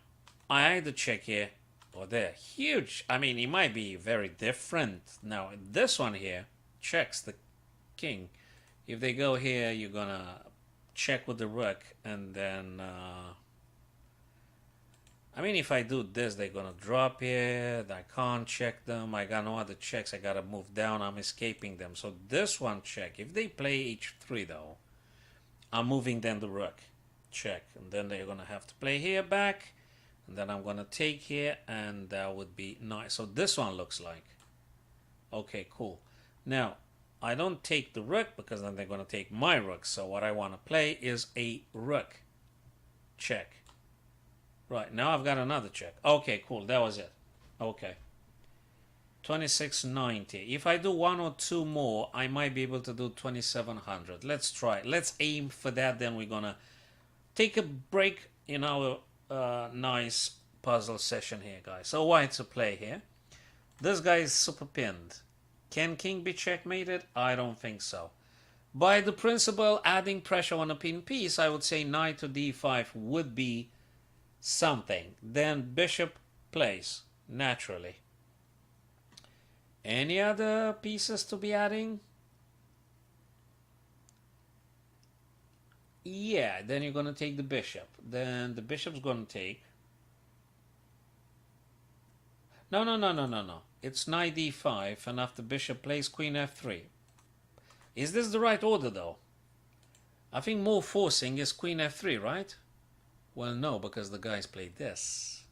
I either check here or there. Huge. I mean, it might be very different. Now, this one here checks the king. If they go here, you're going to check with the rook, and then... I mean, if I do this, they're going to drop here. I can't check them. I got no other checks. I got to move down. I'm escaping them. So this one check. If they play h3, though, I'm moving then the rook. Check. And then they're going to have to play here back. And then I'm going to take here. And that would be nice. So this one looks like. Okay, cool. Now, I don't take the rook because then they're going to take my rook. So what I want to play is a rook. Check. Right, now I've got another check. Okay, cool. That was it. Okay. 2690. If I do one or two more, I might be able to do 2700. Let's try. Let's aim for that. Then we're going to take a break in our nice puzzle session here, guys. So white to play here. This guy is super pinned. Can king be checkmated? I don't think so. By the principle adding pressure on a pinned piece, I would say knight to d5 would be something. Then bishop plays naturally. Any other pieces to be adding? Yeah, then you're going to take the bishop. Then the bishop's going to take. No. It's knight d5, and after bishop plays queen f3. Is this the right order though? I think more forcing is queen f3, right? Well, no, because the guys played this.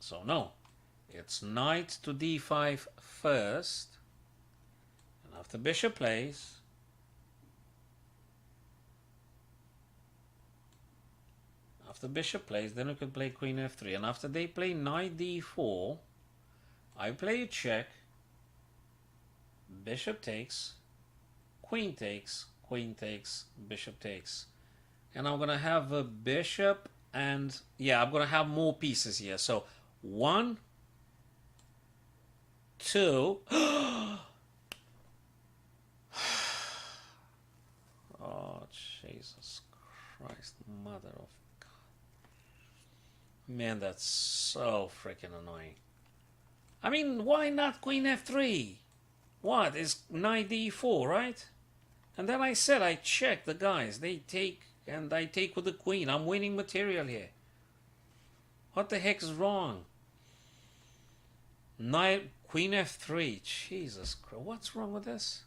So no, it's knight to d5 first, and after bishop plays, then we could play queen f3, and after they play knight d4, I play a check, bishop takes, queen takes, queen takes, bishop takes. And I'm going to have a bishop and, yeah, I'm going to have more pieces here. So, 1, 2. Christ, mother of God. Man, that's so freaking annoying. I mean, why not queen f3? What is knight d4, right? And then I said I checked the guys. They take, and I take with the queen. I'm winning material here. What the heck is wrong? Knight, queen f3. Jesus Christ, what's wrong with this?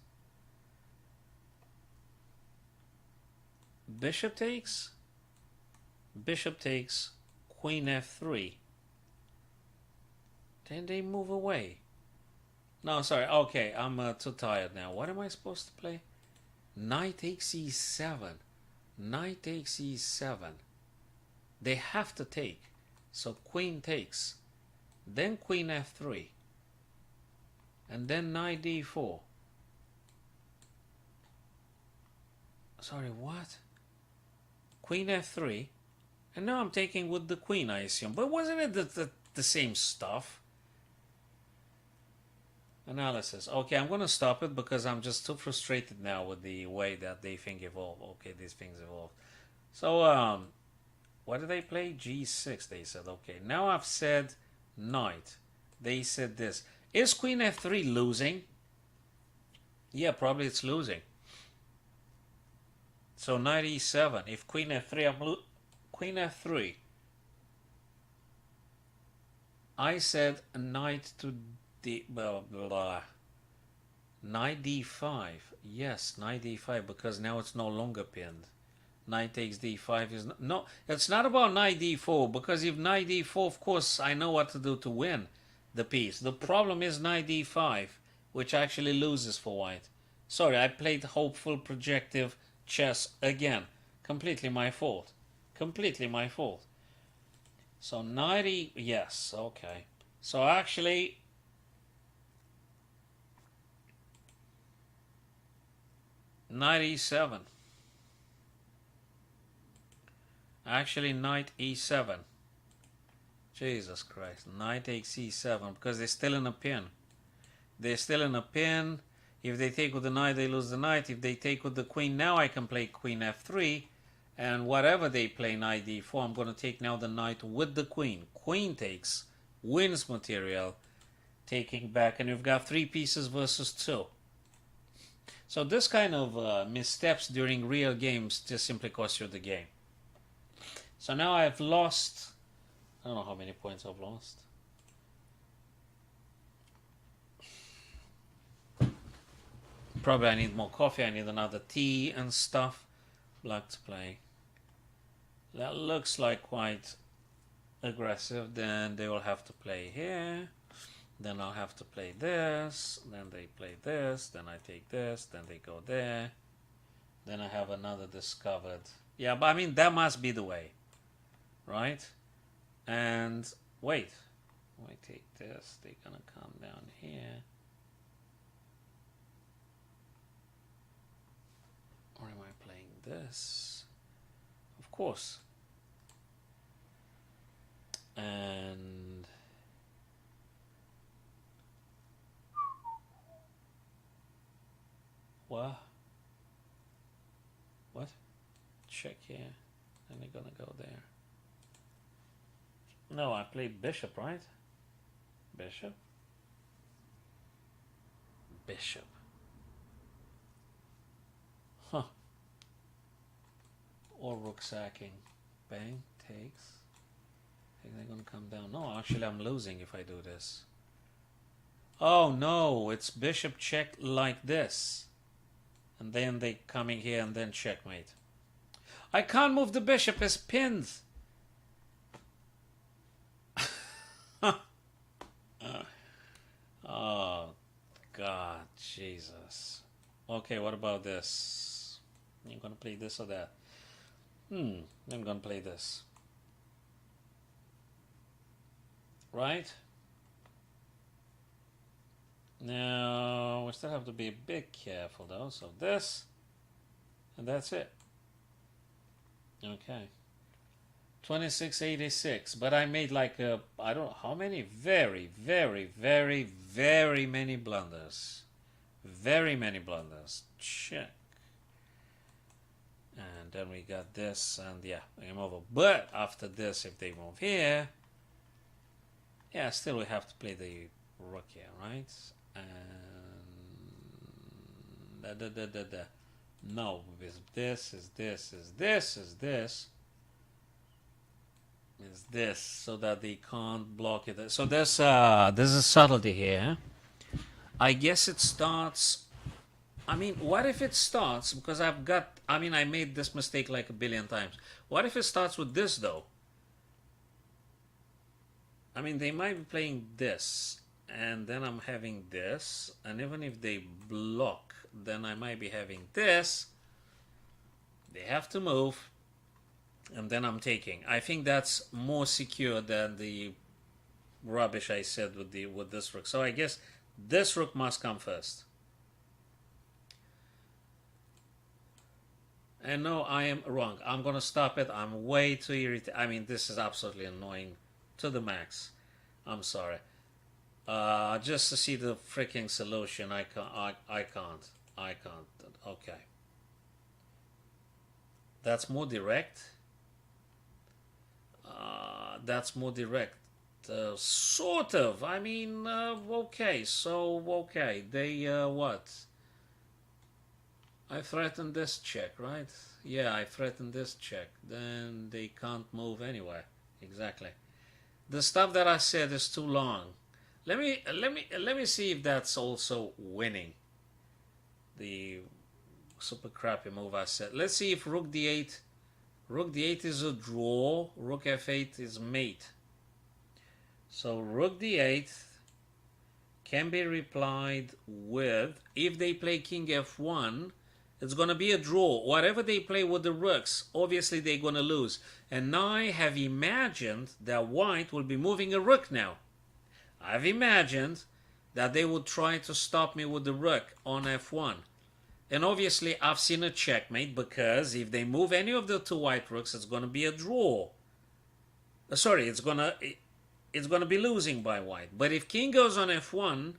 Bishop takes. Bishop takes. Queen f3. Then they move away. No, sorry. Okay, I'm too tired now. What am I supposed to play? Knight takes e7. Knight takes e7. They have to take. So queen takes. Then queen f3. And then knight d4. Sorry, what? Queen f3. And now I'm taking with the queen, I assume. But wasn't it the same stuff? Analysis. Okay, I'm going to stop it because I'm just too frustrated now with the way that they think evolve. Okay, these things evolve. So, what did they play? G6, they said. Okay, now I've said knight. They said this. Is queen f3 losing? Yeah, probably it's losing. So knight e7. If queen f3, queen f3. I said knight to blah, blah, blah. Knight d5. Yes, knight d5 because now it's no longer pinned. Knight takes d5 is no. It's not about knight d4 because if knight d4, of course, I know what to do to win the piece. The problem is knight d5, which actually loses for white. Sorry, I played hopeful projective chess again. Completely my fault. Completely my fault. So knight e. Yes, okay. So actually. Knight e7. Actually, knight e7. Jesus Christ. Knight takes e7 because they're still in a pin. They're still in a pin. If they take with the knight, they lose the knight. If they take with the queen, now I can play queen f3. And whatever they play, knight d4, I'm going to take now the knight with the queen. Queen takes, wins material, taking back. And you've got 3 pieces versus 2. So this kind of missteps during real games just simply cost you the game. So now I've lost, I don't know how many points I've lost. Probably I need more coffee, I need another tea and stuff. Black to play. That looks like quite aggressive. Then they will have to play here. Then I'll have to play this. Then they play this. Then I take this. Then they go there. Then I have another discovered. Yeah, but I mean, that must be the way. Right? And wait. When I take this, they're going to come down here. Or am I playing this? Of course. And what? Check here. And they're gonna go there. No, I played bishop, right? Bishop. Bishop. Huh. Or rook sacking. Bang, takes. I think they're gonna come down. No, actually I'm losing if I do this. Oh no, it's bishop check like this. And then they coming here and then checkmate. I can't move the bishop, it's pinned. Oh, God, Jesus. Okay, what about this? You gonna play this or that? I'm gonna play this. Right? Now, we still have to be a bit careful though. So this, and that's it. Okay. 2686. But I made like I don't know how many, very, very, very, very many blunders. Very many blunders. Check. And then we got this, and yeah, game over. But after this, if they move here, yeah, still we have to play the rook here, right? And no, is this, is this, is this, is this, is this, so that they can't block it. So there's a subtlety here. I guess it starts. I mean, what if it starts, because I made this mistake like a billion times. What if it starts with this, though? I mean, they might be playing this, and then I'm having this, and even if they block, then I might be having this. They have to move, and then I'm taking. I think that's more secure than the rubbish I said with this rook. So I guess this rook must come first. And no, I am wrong. I'm gonna stop it. I'm way too irritated. I mean, this is absolutely annoying to the max. I'm sorry. Just to see the freaking solution, I can't. I can't. I can't. Okay. That's more direct. That's more direct. Sort of. I mean, okay. So, okay. They, what? I threatened this check, right? Yeah, I threatened this check. Then they can't move anywhere. Exactly. The stuff that I said is too long. Let me see if that's also winning. The super crappy move I said. Let's see if rook d8. Rook d8 is a draw. Rook f8 is mate. So rook d8 can be replied with, if they play king f1, it's going to be a draw. Whatever they play with the rooks, obviously they're going to lose. And now I have imagined that white will be moving a rook now. I've imagined that they would try to stop me with the rook on f1. And obviously I've seen a checkmate, because if they move any of the two white rooks, it's going to be a draw. Sorry, it's going to be losing by white. But if king goes on f1,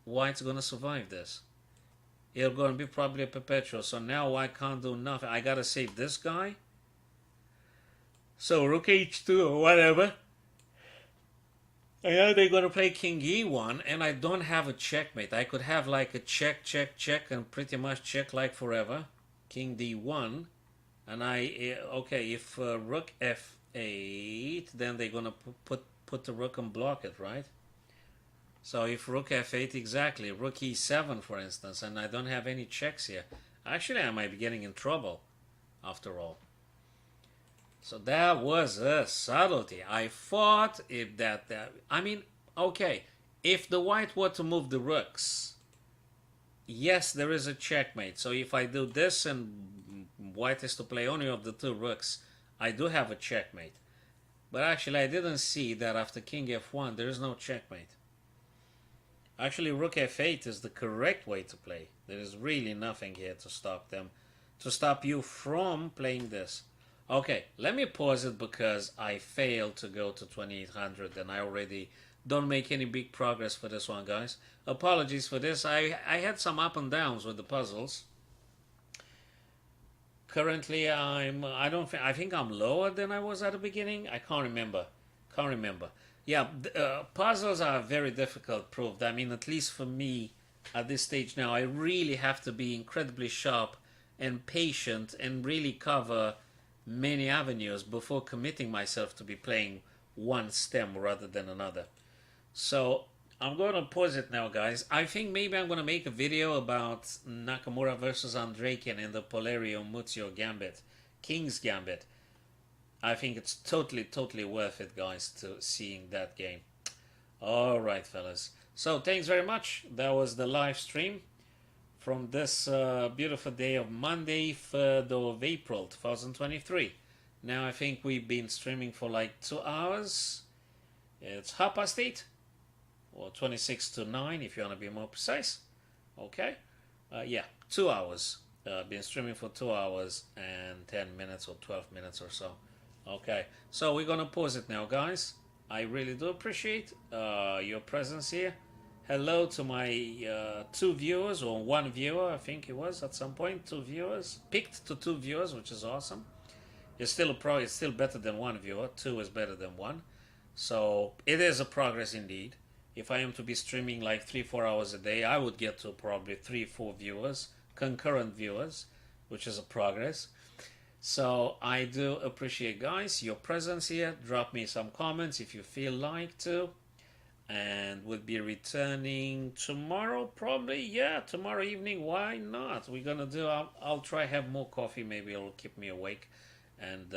white's going to survive this. It's going to be probably a perpetual. So now white can't do nothing. I got to save this guy. So rook h2 or whatever. I know they're going to play king e1, and I don't have a checkmate. I could have like a check, check, check, and pretty much check like forever. King d1. And okay, if rook f8, then they're going to put the rook and block it, right? So if rook f8, exactly, rook e7, for instance, and I don't have any checks here. Actually, I might be getting in trouble, after all. So that was a subtlety. I thought if I mean, okay, if the white were to move the rooks, yes, there is a checkmate. So if I do this and white is to play only of the two rooks, I do have a checkmate. But actually, I didn't see that after king f1, there is no checkmate. Actually, rook f8 is the correct way to play. There is really nothing here to stop them, to stop you from playing this. Okay, let me pause it because I failed to go to 2800 and I already don't make any big progress for this one, guys. Apologies for this. I had some up and downs with the puzzles. Currently, I think I'm lower than I was at the beginning. I can't remember. Yeah, puzzles are very difficult proved. I mean, at least for me at this stage now, I really have to be incredibly sharp and patient and really cover many avenues before committing myself to be playing one stem rather than another. So I'm going to pause it now, guys. I think maybe I'm going to make a video about Nakamura versus Andreikin in the Polerio Muzio Gambit, King's Gambit. I think it's totally worth it, guys, to seeing that game. All right, fellas. So thanks very much. That was the live stream from this beautiful day of Monday, 3rd of April, 2023. Now I think we've been streaming for like 2 hours. It's 8:30 or 26 to 9 if you want to be more precise. Okay. Yeah, 2 hours. Been streaming for 2 hours and 10 minutes or 12 minutes or so. Okay, so we're gonna pause it now, guys. I really do appreciate your presence here. Hello to my two viewers, or one viewer, I think it was at some point. Two viewers. Picked to two viewers, which is awesome. It's still a pro. It's still better than one viewer. Two is better than one. So it is a progress indeed. If I am to be streaming like 3-4 hours a day, I would get to probably 3-4 viewers, concurrent viewers, which is a progress. So I do appreciate, guys, your presence here. Drop me some comments if you feel like to, and we'll be returning tomorrow probably. Yeah, tomorrow evening. Why not? We're gonna do. I'll try have more coffee. Maybe it'll keep me awake, and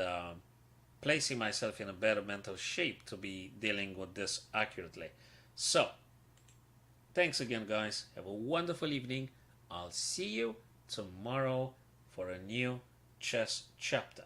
placing myself in a better mental shape to be dealing with this accurately. So thanks again, guys. Have a wonderful evening. I'll see you tomorrow for a new chess chapter.